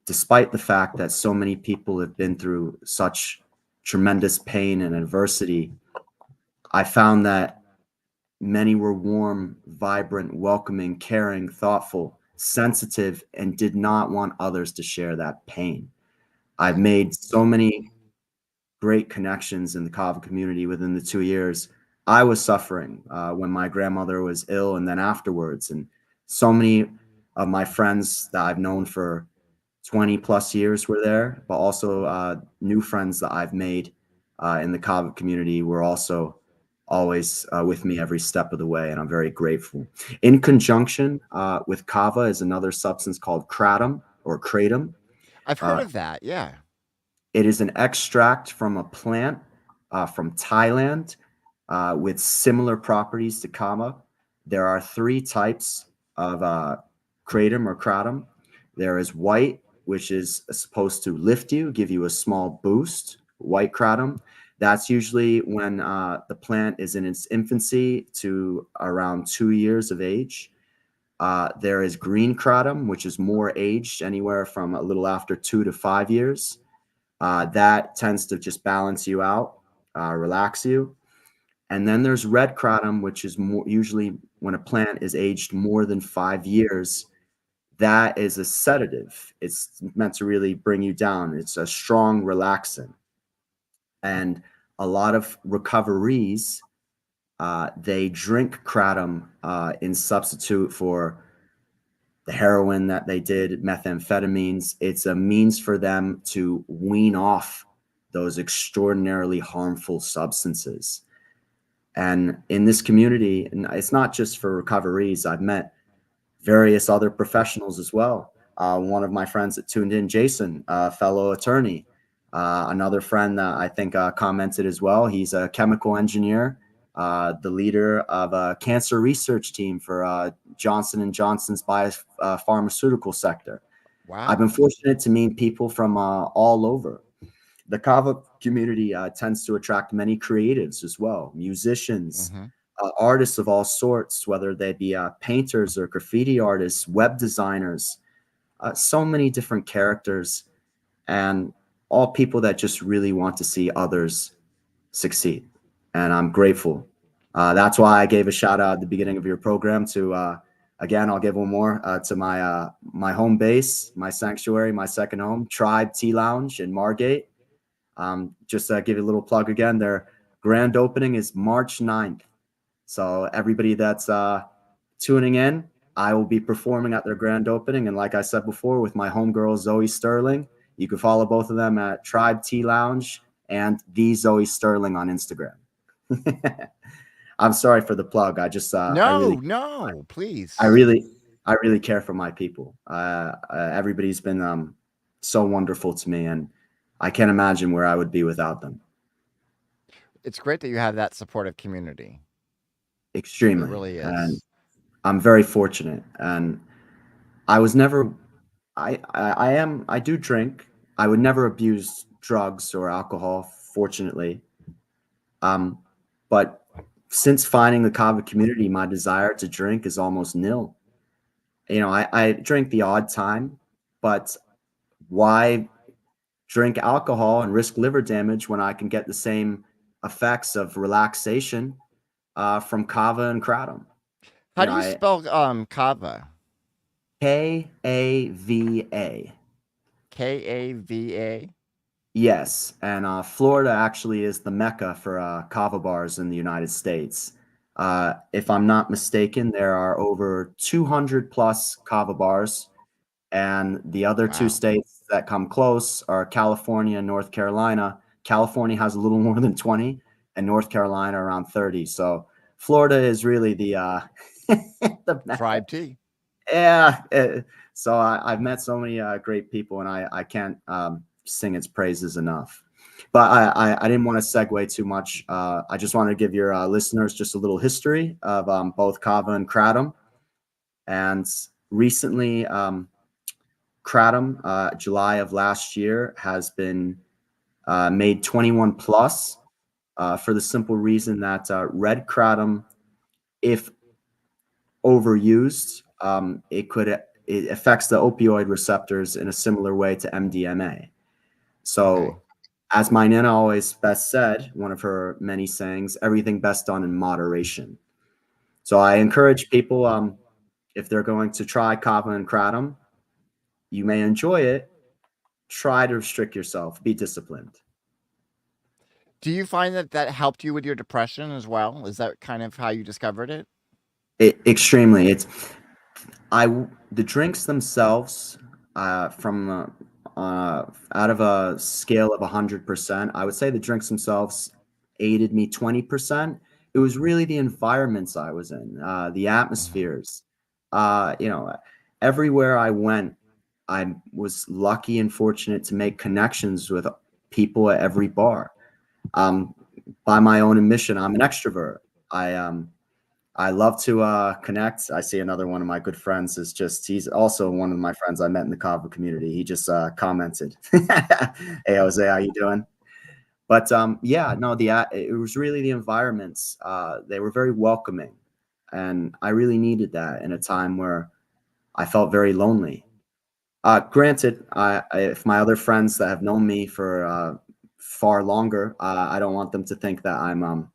despite the fact that so many people have been through such tremendous pain and adversity, I found that many were warm, vibrant, welcoming, caring, thoughtful, sensitive, and did not want others to share that pain. I've made so many great connections in the Kava community within the 2 years. I was suffering when my grandmother was ill and then afterwards. And so many of my friends that I've known for 20 plus years were there, but also new friends that I've made in the Kava community were also always with me every step of the way. And I'm very grateful. In conjunction with Kava is another substance called kratom or kratom. I've heard of that. Yeah. It is an extract from a plant from Thailand with similar properties to kava. There are three types of kratom or kratom. There is white, which is supposed to lift you, give you a small boost, white kratom. That's usually when the plant is in its infancy to around 2 years of age. There is green kratom, which is more aged, anywhere from a little after 2 to 5 years. That tends to just balance you out, relax you. And then there's red kratom, which is more usually when a plant is aged more than 5 years. That is a sedative. It's meant to really bring you down. It's a strong relaxant. And a lot of recoveries, they drink kratom in substitute for the heroin that they did, methamphetamines. It's a means for them to wean off those extraordinarily harmful substances. And in this community, and it's not just for recoveries, I've met various other professionals as well. One of my friends that tuned in, Jason, a fellow attorney, another friend that I think commented as well. He's a chemical engineer, the leader of a cancer research team for Johnson and Johnson's biopharmaceutical sector. Wow. I've been fortunate to meet people from all over. The Kava community tends to attract many creatives as well, musicians, Mm-hmm. Artists of all sorts, whether they be painters or graffiti artists, web designers, so many different characters, and all people that just really want to see others succeed. And I'm grateful. That's why I gave a shout out at the beginning of your program to, again, I'll give one more to my home base, my sanctuary, my second home, Tribe Tea Lounge in Margate. Just give you a little plug again. Their grand opening is March 9th. So everybody that's tuning in, I will be performing at their grand opening. And like I said before, with my homegirl, Zoe Sterling, you can follow both of them at Tribe Tea Lounge and the Zoe Sterling on Instagram. I'm sorry for the plug. I just, No, please. I really care for my people. Everybody's been so wonderful to me, and I can't imagine where I would be without them. It's great that you have that supportive community. Extremely. It really is. And I'm very fortunate. And I was never, I do drink. I would never abuse drugs or alcohol, fortunately. But since finding the Kava community, my desire to drink is almost nil. You know, I drink the odd time, but why drink alcohol and risk liver damage when I can get the same effects of relaxation from kava and kratom? How do you spell kava? Kava. Kava. Yes, and Florida actually is the mecca for kava bars in the United States. If I'm not mistaken, there are over 200 plus kava bars, and the other two Wow. states that come close are California and North Carolina. California has a little more than 20, and North Carolina around 30. So Florida is really the the mecca. Tribe tea. Yeah. So I've met so many great people, and I can't sing its praises enough. But I didn't want to segue too much. I just want to give your listeners just a little history of both Kava and Kratom. And recently, Kratom, July of last year, has been made 21 plus for the simple reason that red Kratom, if overused, it affects the opioid receptors in a similar way to MDMA. So, Okay. as my Nana always best said, one of her many sayings, everything best done in moderation. So I encourage people, if they're going to try Kava and Kratom, you may enjoy it. Try to restrict yourself. Be disciplined. Do you find that that helped you with your depression as well? Is that kind of how you discovered it? Extremely. The drinks themselves, from out of a scale of 100%, I would say the drinks themselves aided me 20%. It was really the environments I was in, the atmospheres. You know, everywhere I went, I was lucky and fortunate to make connections with people at every bar. By my own admission, I'm an extrovert. I love to connect. I see another one of my good friends he's also one of my friends I met in the Kava community. He just commented, "Hey Jose, how you doing?" But yeah, no, it was really the environments. They were very welcoming, and I really needed that in a time where I felt very lonely. Granted, if my other friends that have known me for far longer, I don't want them to think that I'm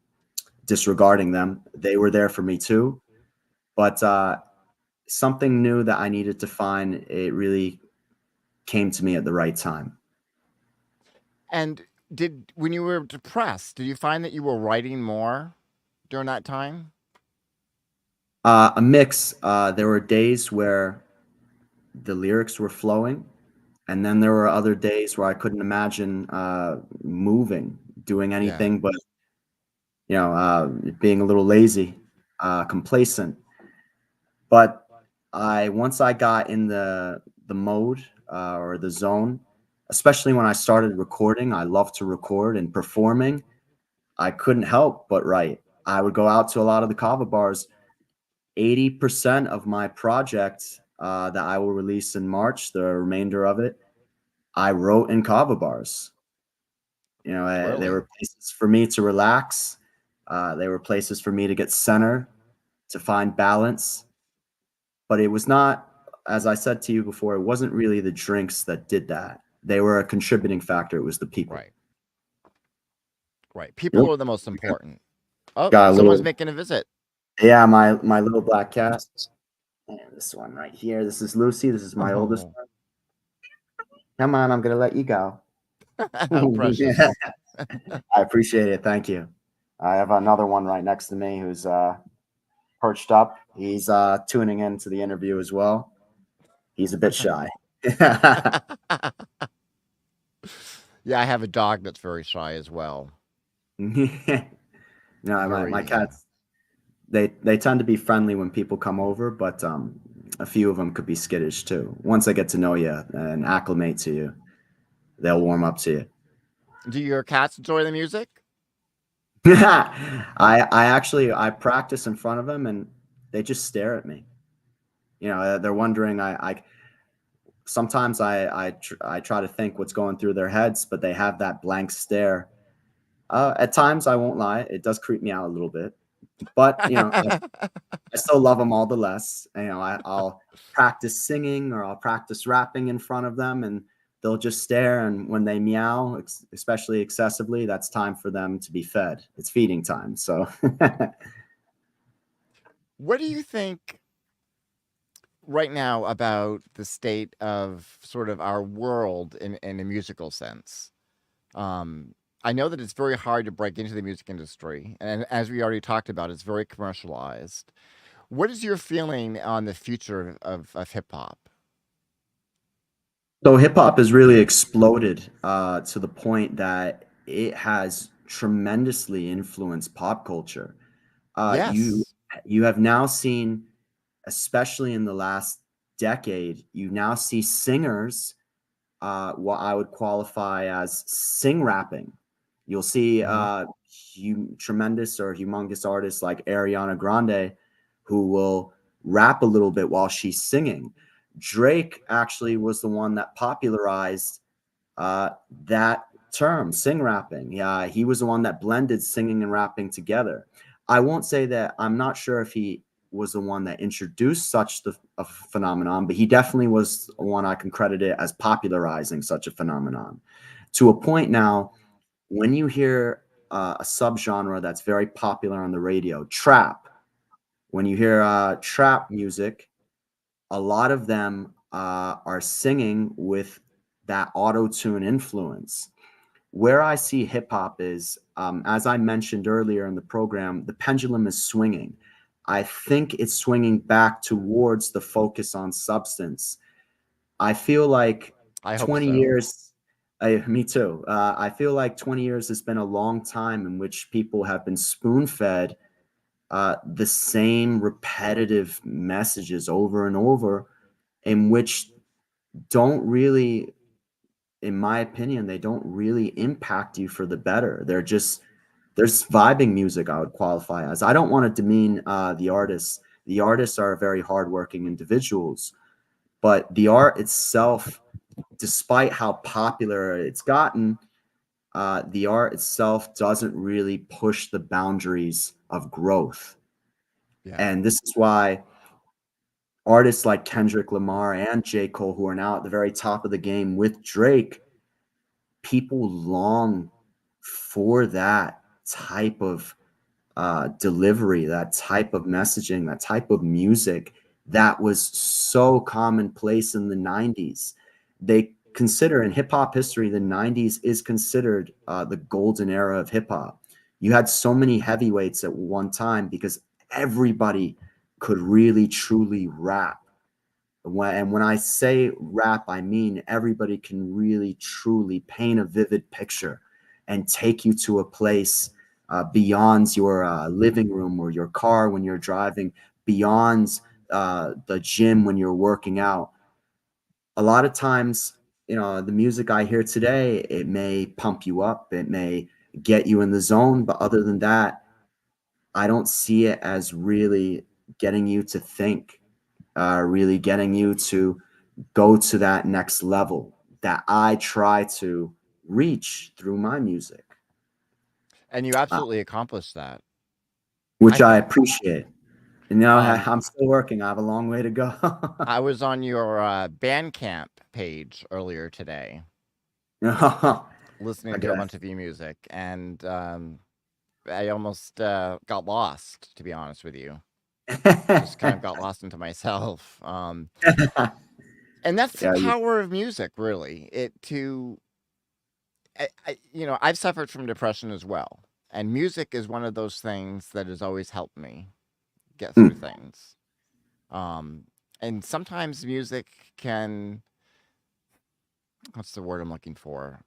disregarding them. They were there for me too. But something new that I needed to find, it really came to me at the right time. And when you were depressed, did you find that you were writing more during that time? A mix. There were days where the lyrics were flowing, and then there were other days where I couldn't imagine moving, doing Yeah. anything but being a little lazy, complacent. But once I got in the mode or the zone, especially when I started recording, I love to record and performing. I couldn't help but write. I would go out to a lot of the kava bars. 80% of my project that I will release in March, the remainder of it, I wrote in kava bars. They Really? were places for me to relax. They were places for me to get center, to find balance. But it was not, as I said to you before, it wasn't really the drinks that did that. They were a contributing factor. It was the people. Right. Right. People Yep. are the most important. Oh, Got a someone's little, making a visit. yeah, my little black cat. And this one right here. This is Lucy. This is my oldest Oh, one. Come on, I'm gonna let you go. how precious. I appreciate it. Thank you. I have another one right next to me who's perched up. He's tuning in to the interview as well. He's a bit shy. Yeah, I have a dog that's very shy as well. No, my Very. cats, they tend to be friendly when people come over, but a few of them could be skittish too. Once they get to know you and acclimate to you, they'll warm up to you. Do your cats enjoy the music? I practice in front of them and they just stare at me. They're wondering. I sometimes I try to think what's going through their heads, but they have that blank stare. At times, I won't lie, it does creep me out a little bit, but I still love them all the less. I'll practice singing or I'll practice rapping in front of them, and they'll just stare. And when they meow, especially excessively, that's time for them to be fed. It's feeding time. So, What do you think right now about the state of sort of our world in a musical sense? I know that it's very hard to break into the music industry, and as we already talked about, it's very commercialized. What is your feeling on the future of hip hop? so hip hop has really exploded to the point that it has tremendously influenced pop culture. You Yes. you have now seen, especially in the last decade, you now see singers what I would qualify as sing rapping. You'll see Mhm. tremendous or humongous artists like Ariana Grande who will rap a little bit while she's singing. Drake actually was the one that popularized uh, that term, sing rapping. Yeah, he was the one that blended singing and rapping together. I won't say that I'm not sure if he was the one that introduced a phenomenon, but he definitely was one I can credit it as popularizing such a phenomenon to a point now. When you hear a subgenre that's very popular on the radio, trap, when you hear trap music, a lot of them are singing with that auto tune influence. Where I see hip hop is, as I mentioned earlier in the program, the pendulum is swinging. I think it's swinging back towards the focus on substance. I feel like I hope 20 so. years, me too. I feel like 20 years has been a long time in which people have been spoon fed the same repetitive messages over and over, in which don't really, in my opinion, they don't really impact you for the better. There's vibing music, I would qualify as. I don't want to demean the artists. The artists are very hardworking individuals, but the art itself, despite how popular it's gotten, the art itself doesn't really push the boundaries of growth. Yeah. And this is why artists like Kendrick Lamar and J. Cole, who are now at the very top of the game with Drake, people long for that type of delivery, that type of messaging, that type of music that was so commonplace in the 90s. They consider in hip hop history, the 90s is considered the golden era of hip hop. You had so many heavyweights at one time because everybody could really truly rap. And when I say rap, I mean everybody can really truly paint a vivid picture and take you to a place beyond your living room or your car when you're driving, beyond the gym when you're working out. A lot of times, the music I hear today, it may pump you up, it may get you in the zone, but other than that, I don't see it as really getting you to think, really getting you to go to that next level that I try to reach through my music, And you uh, absolutely accomplished that, I which I think. appreciate. And Um, I'm still working. I have a long way to go. I was on your Bandcamp page earlier today, I listening to a got bunch of your music, and I almost got lost, to be honest with you. Just kind of got lost into myself. And that's the yeah, power of music, really. I've suffered from depression as well, and music is one of those things that has always helped me get through mm, things. Um, and sometimes music can, what's the word I'm looking for?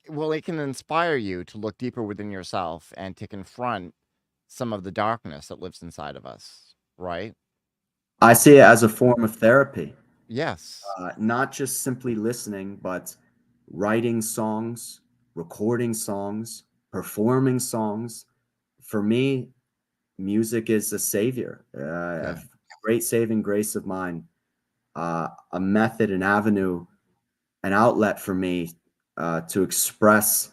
Well, it can inspire you to look deeper within yourself and to confront some of the darkness that lives inside of us, right? I see it as a form of therapy, Yes. not just simply listening, but writing songs, recording songs, performing songs. For me, music is a savior, a Yeah. great saving grace of mine, a method, an avenue, an outlet for me to express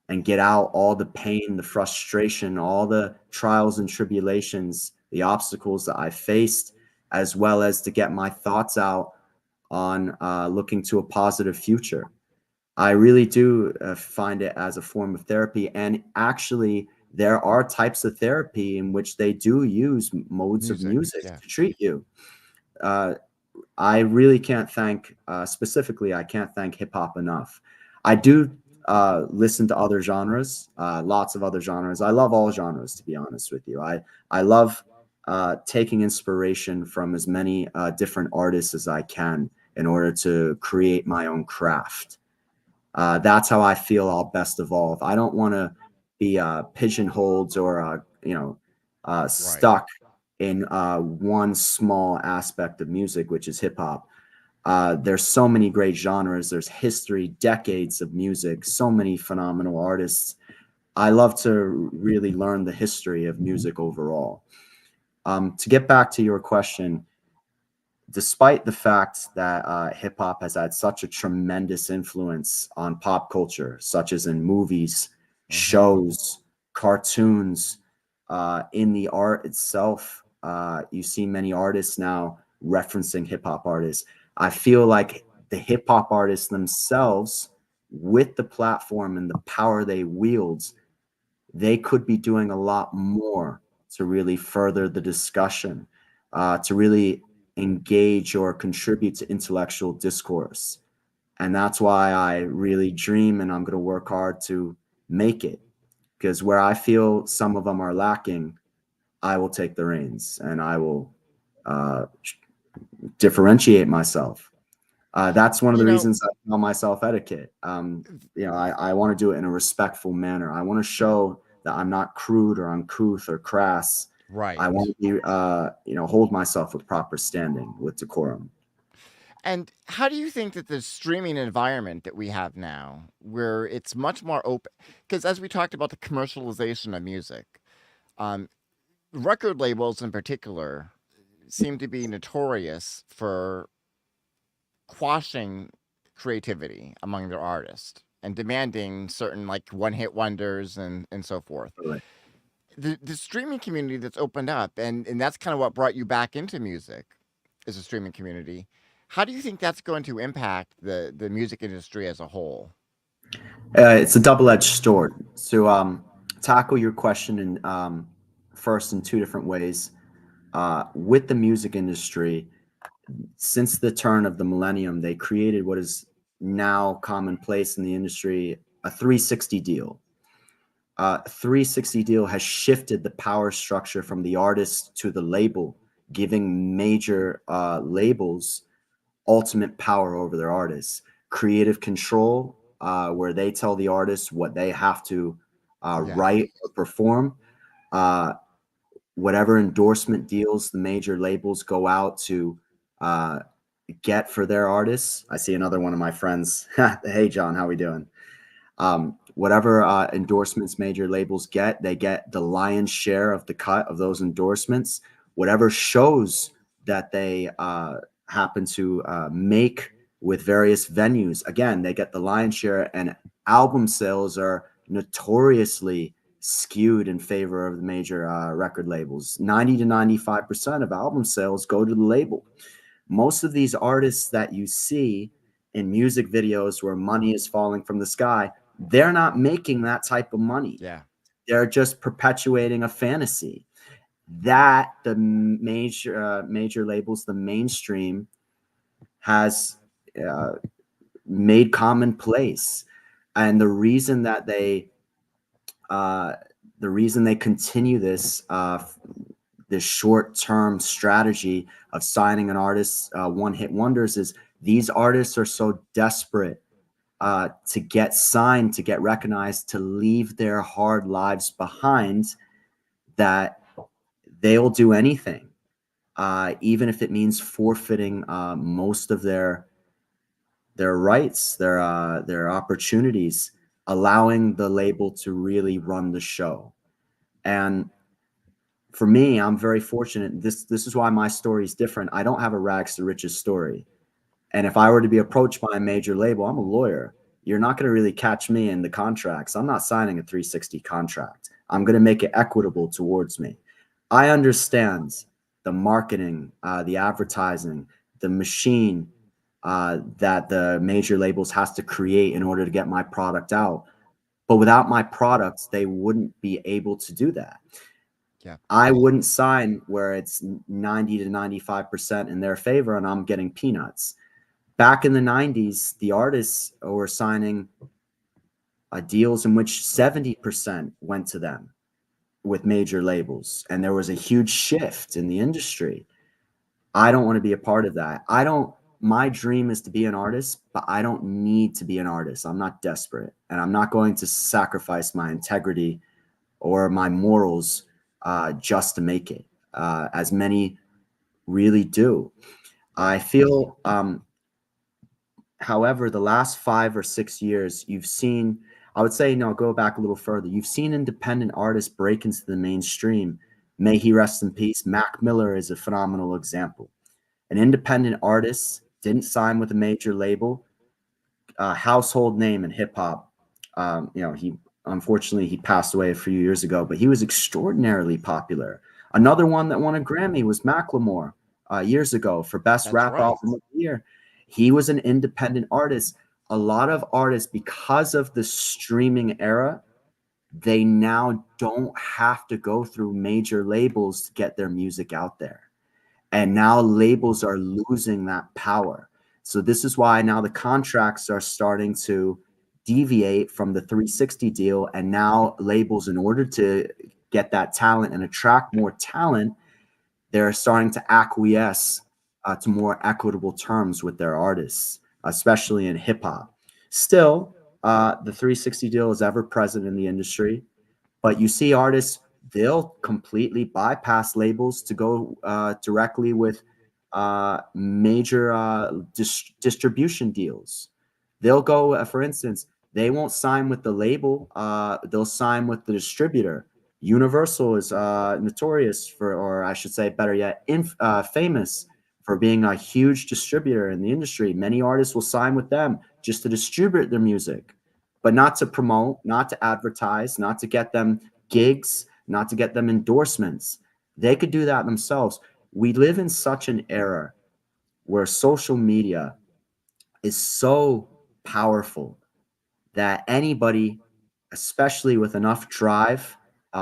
and get out all the pain, the frustration, all the trials and tribulations, the obstacles that I faced, as well as to get my thoughts out on looking to a positive future. I really do find it as a form of therapy. And actually, there are types of therapy in which they do use modes of Music. music Yeah. to treat you. Uh, I really can't thank, specifically, I can't thank hip hop enough. I do listen to other genres, lots of other genres. I love all genres, to be honest with you. I love taking inspiration from as many different artists as I can in order to create my own craft. That's how I feel I'll best evolve. I don't want to be pigeonholed or Right. stuck in one small aspect of music, which is hip hop. There's so many great genres. There's history, decades of music, so many phenomenal artists. I love to really learn the history of music overall. To get back to your question, despite the fact that hip hop has had such a tremendous influence on pop culture, such as in movies, shows, cartoons, in the art itself, you see many artists now referencing hip hop artists. I feel like the hip hop artists themselves, with the platform and the power they wield, they could be doing a lot more to really further the discussion, to really engage or contribute to intellectual discourse. And that's why I really dream and I'm going to work hard to make it. Because where I feel some of them are lacking, I will take the reins and I will uh, differentiate myself. That's one of You the know, reasons I call myself Edikit. I want to do it in a respectful manner. I want to show that I'm not crude or uncouth or crass. I right. want to be, hold myself with proper standing, with decorum. And how do you think that the streaming environment that we have now, where it's much more open, because as we talked about the commercialization of music, um, record labels in particular seem to be notorious for quashing creativity among their artists and demanding certain like one hit wonders and so forth. Really. The streaming community that's opened up, and that's kind of what brought you back into music, is a streaming community. How do you think that's going to impact the music industry as a whole? It's a double-edged sword. To tackle your question in first in two different ways, with the music industry, since the turn of the millennium, they created what is now commonplace in the industry, a 360 deal. 360 deal has shifted the power structure from the artist to the label, giving major labels ultimate power over their artists. Creative control, where they tell the artist what they have to Yes. write or perform. Uh, Whatever endorsement deals the major labels go out to uh, get for their artists. I see another one of my friends. Hey, John, how we doing? Whatever endorsements major labels get, they get the lion's share of the cut of those endorsements. Whatever shows that they happen to make with various venues, again, they get the lion's share. And album sales are notoriously skewed in favor of the major record labels. 90 to 95% of album sales go to the label. Most of these artists that you see in music videos where money is falling from the sky, they're not making that type of money. Yeah. They're just perpetuating a fantasy that the major labels, the mainstream, has uh, made commonplace. And the reason they continue this short-term strategy of signing an artist one-hit wonders is these artists are so desperate to get signed, to get recognized, to leave their hard lives behind, that they'll do anything, even if it means forfeiting most of their rights, their opportunities, allowing the label to really run the show. And for me, I'm very fortunate. This is why my story is different. I don't have a rags to riches story. And if I were to be approached by a major label, I'm a lawyer. You're not going to really catch me in the contracts. I'm not signing a 360 contract. I'm going to make it equitable towards me. I understand the marketing, the advertising, the machine that the major labels has to create in order to get my product out. But without my products, they wouldn't be able to do that. Yeah. I wouldn't sign where it's 90 to 95% in their favor and I'm getting peanuts. Back in the 90s, the artists were signing deals in which 70% went to them with major labels. And there was a huge shift in the industry. I don't want to be a part of that. My dream is to be an artist, but I don't need to be an artist. I'm not desperate. And I'm not going to sacrifice my integrity or my morals just to make it, as many really do. I feel However, the last 5 or 6 years, you've seen, I would say, no, go back a little further. You've seen independent artists break into the mainstream. May he rest in peace. Mac Miller is a phenomenal example. An independent artist, didn't sign with a major label, household name in hip hop. He unfortunately he passed away a few years ago, but he was extraordinarily popular. Another one that won a Grammy was Macklemore years ago for Best That's Rap right. Album of the Year. He was an independent artist. A lot of artists, because of the streaming era, they now don't have to go through major labels to get their music out there. And now labels are losing that power. So this is why now the contracts are starting to deviate from the 360 deal. And now labels, in order to get that talent and attract more talent, they're starting to acquiesce to more equitable terms with their artists, especially in hip hop. Still, the 360 deal is ever present in the industry. But you see artists, they'll completely bypass labels to go directly with major distribution deals. They'll go, for instance, they won't sign with the label, they'll sign with the distributor. Universal is notorious for, or I should say, better yet, famous for being a huge distributor in the industry. Many artists will sign with them just to distribute their music, but not to promote, not to advertise, not to get them gigs, not to get them endorsements. They could do that themselves. We live in such an era where social media is so powerful that anybody, especially with enough drive,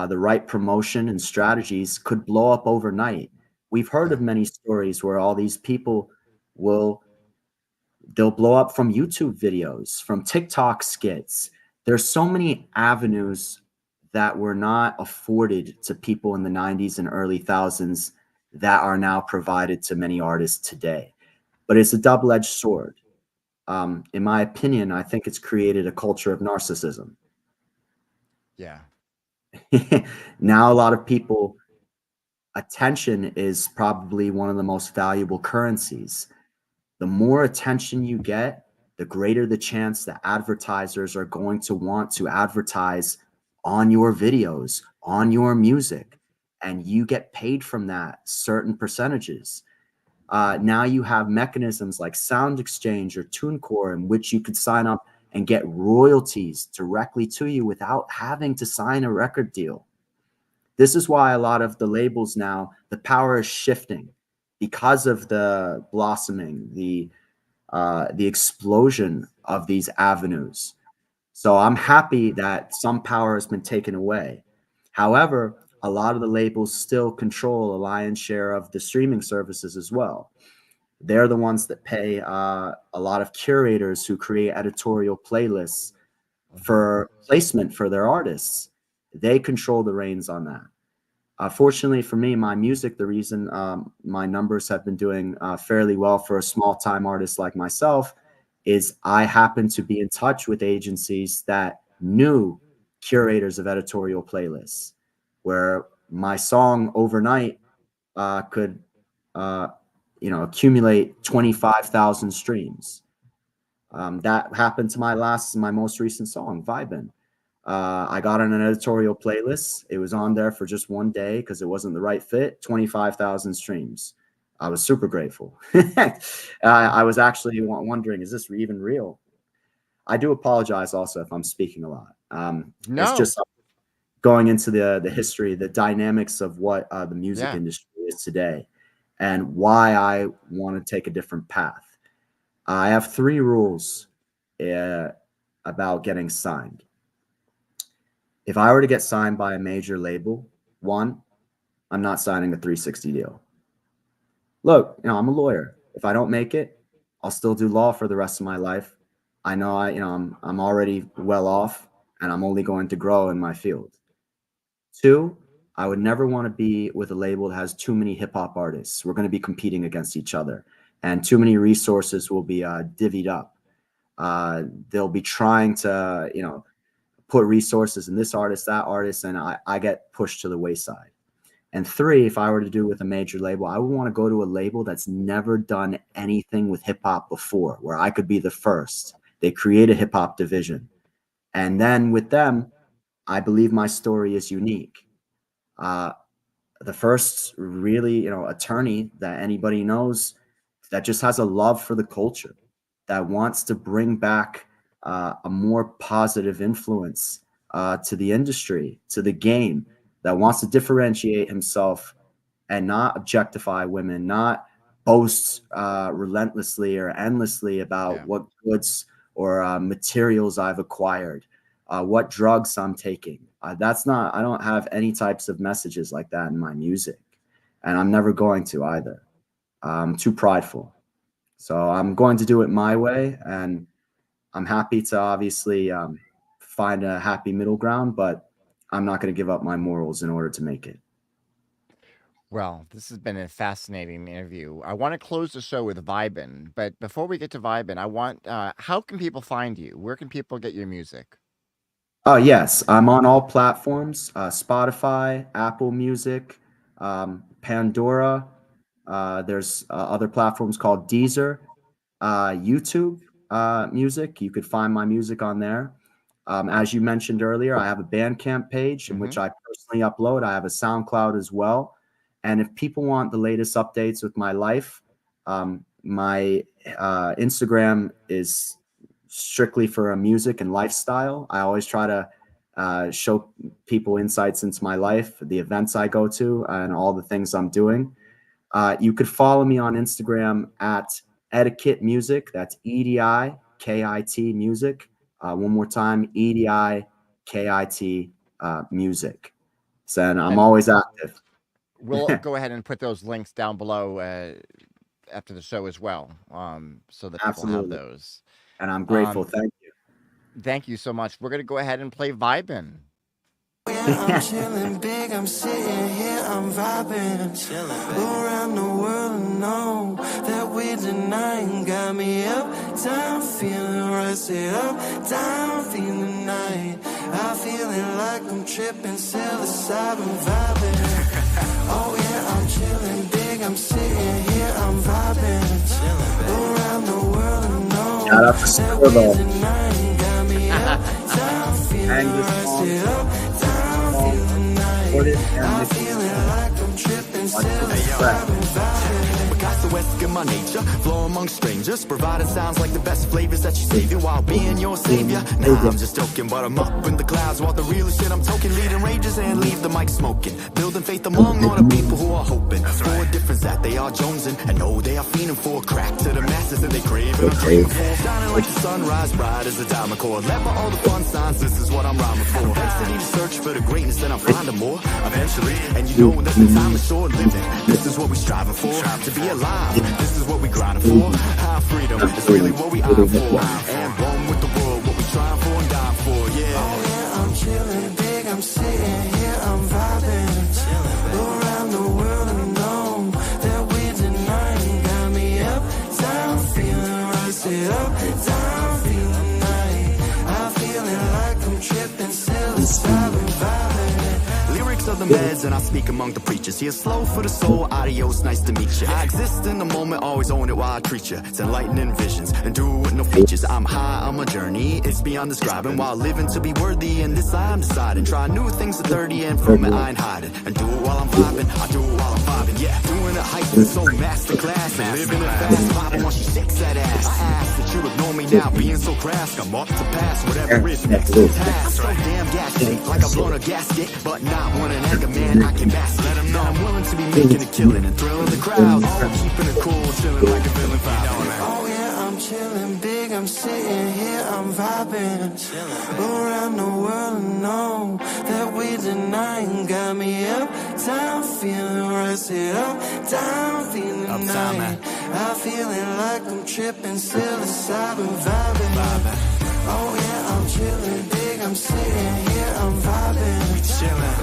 the right promotion and strategies, could blow up overnight. We've heard Yeah. of many stories where all these people will they'll blow up from YouTube videos, from TikTok skits. There's so many avenues that were not afforded to people in the 90s and early thousands that are now provided to many artists today. But it's a double-edged sword. In my opinion, I think it's created a culture of narcissism. Yeah. Now, a lot of people, attention is probably one of the most valuable currencies. The more attention you get, the greater the chance that advertisers are going to want to advertise on your videos, on your music, and you get paid from that certain percentages. Now you have mechanisms like Sound Exchange or TuneCore in which you could sign up and get royalties directly to you without having to sign a record deal. This is why a lot of the labels now, the power is shifting because of the blossoming, the explosion of these avenues. So I'm happy that some power has been taken away. However, a lot of the labels still control a lion's share of the streaming services as well. They're the ones that pay a lot of curators who create editorial playlists for placement for their artists. They control the reins on that. Fortunately for me, my music, the reason my numbers have been doing fairly well for a small time artist like myself is I happen to be in touch with agencies that knew curators of editorial playlists, where my song overnight could, uh, accumulate 25,000 streams. That happened to my most recent song, Vibin'. I got on an editorial playlist. It was on there for just one day because it wasn't the right fit. 25,000 streams. I was super grateful. I was actually wondering, is this even real? I do apologize also if I'm speaking a lot. It's No. just going into the history, the dynamics of what the music Yeah. industry is today, and why I want to take a different path. I have 3 rules uh, about getting signed. If I were to get signed by a major label, one, I'm not signing a 360 deal. Look, I'm a lawyer. If I don't make it, I'll still do law for the rest of my life. I know I'm already well off and I'm only going to grow in my field. Two, I would never want to be with a label that has too many hip hop artists. We're going to be competing against each other and too many resources will be divvied up. They'll be trying to, put resources in this artist, that artist, and I get pushed to the wayside. And 3, if I were to do with a major label, I would want to go to a label that's never done anything with hip hop before, where I could be the first. They create a hip hop division. And then with them, I believe my story is unique. The first really, attorney that anybody knows that just has a love for the culture, that wants to bring back a more positive influence to the industry, to the game, that wants to differentiate himself and not objectify women, not boast relentlessly or endlessly about what goods or materials I've acquired, what drugs I'm taking. I don't have any types of messages like that in my music. And I'm never going to either. I'm too prideful. So I'm going to do it my way. And I'm happy to obviously find a happy middle ground, but I'm not going to give up my morals in order to make it. Well, this has been a fascinating interview. I want to close the show with Vibin, but before we get to Vibin, I want, how can people find you? Where can people get your music? Oh, yes. I'm on all platforms, Spotify, Apple Music, Pandora. There's other platforms called Deezer, YouTube Music. You could find my music on there. As you mentioned earlier, I have a Bandcamp page in which I personally upload. I have a SoundCloud as well. And if people want the latest updates with my life, my Instagram is strictly for music and lifestyle. I always try to show people insights into my life, the events I go to, and all the things I'm doing. You could follow me on Instagram at Edikit Music. That's EDIKIT Music. One more time, EDIKIT Music. So I'm always active. We'll go ahead and put those links down below after the show as well, so that people have those. And I'm grateful. Thank you. Thank you so much. We're going to go ahead and play Vibin'. I'm chilling big, I'm sitting here, I'm vibing. Go around the world and know that we denying. Got me up, down, feeling rusted up, down, feeling night. I'm feeling like I'm tripping, still aside, I'm vibing. Oh yeah, I'm chilling big, I'm sitting here, I'm vibing. Go around the world and know that we denying. Got me up, down, feeling rusted up, down, feeling night. I'm feeling like I'm tripping, still aside, I'm vibing. Picasso esque in my nature, flow among strangers, providing sounds like the best flavors that you savor while being your savior. Nah, I'm just joking, but I'm up in the clouds while the realest shit I'm toking, leading rages and leave the mic smoking, building faith among all the people who are hoping for a difference that they are jonesing and know they are fiending for a crack to the masses that they crave and are dreaming for. Shining like the sunrise, bright as a diamond core. Left by all the fun signs, this is what I'm rhyming for. Destiny to search for the greatness and I'm finding more eventually. And you know that the time is short living. This is what we striving for, to be alive. This is what we grinding for. High freedom is really what we eyeing for. And one with the world, what we trying for and dying for, yeah. Oh yeah, I'm chilling big, I'm sitting here, I'm vibing. Go around the world and know that we denying. Got me up, down, feeling rusted up, down, feeling night. I'm feeling like I'm tripping, still aside, I'm vibing. Lyrics of the meds and I speak among the preachers. Here slow for the soul, adios, nice to meet you. I exist in the moment, always own it while I treat you. It's enlightening visions and do it with no features. I'm high on my journey, it's beyond describing. While living to be worthy, and this I'm deciding. Try new things at 30 and from it I ain't hiding. And do it while I'm vibing, I do it while I'm vibing, yeah. Doing it hype is so masterclass. And living it fast, vibing while she shakes that ass. I ask that you ignore me now, being so crass. I'm up to pass, whatever is next to task. So damn gas like I've blown a gasket, but not one in anger, man, I can mask. Let them know I'm willing to be making a killing and thrilling the crowd. All keeping it cool, chilling like a villain vibe. Oh yeah, I'm chilling big, I'm sitting here, I'm vibing. Go around the world and know that we denying. Got me up, down, feeling rusted up, down, feeling Uptown, night. man. I'm feeling like I'm tripping, still aside, I'm vibing. Oh yeah, I'm chilling big, I'm sitting here, I'm vibing. Chilling.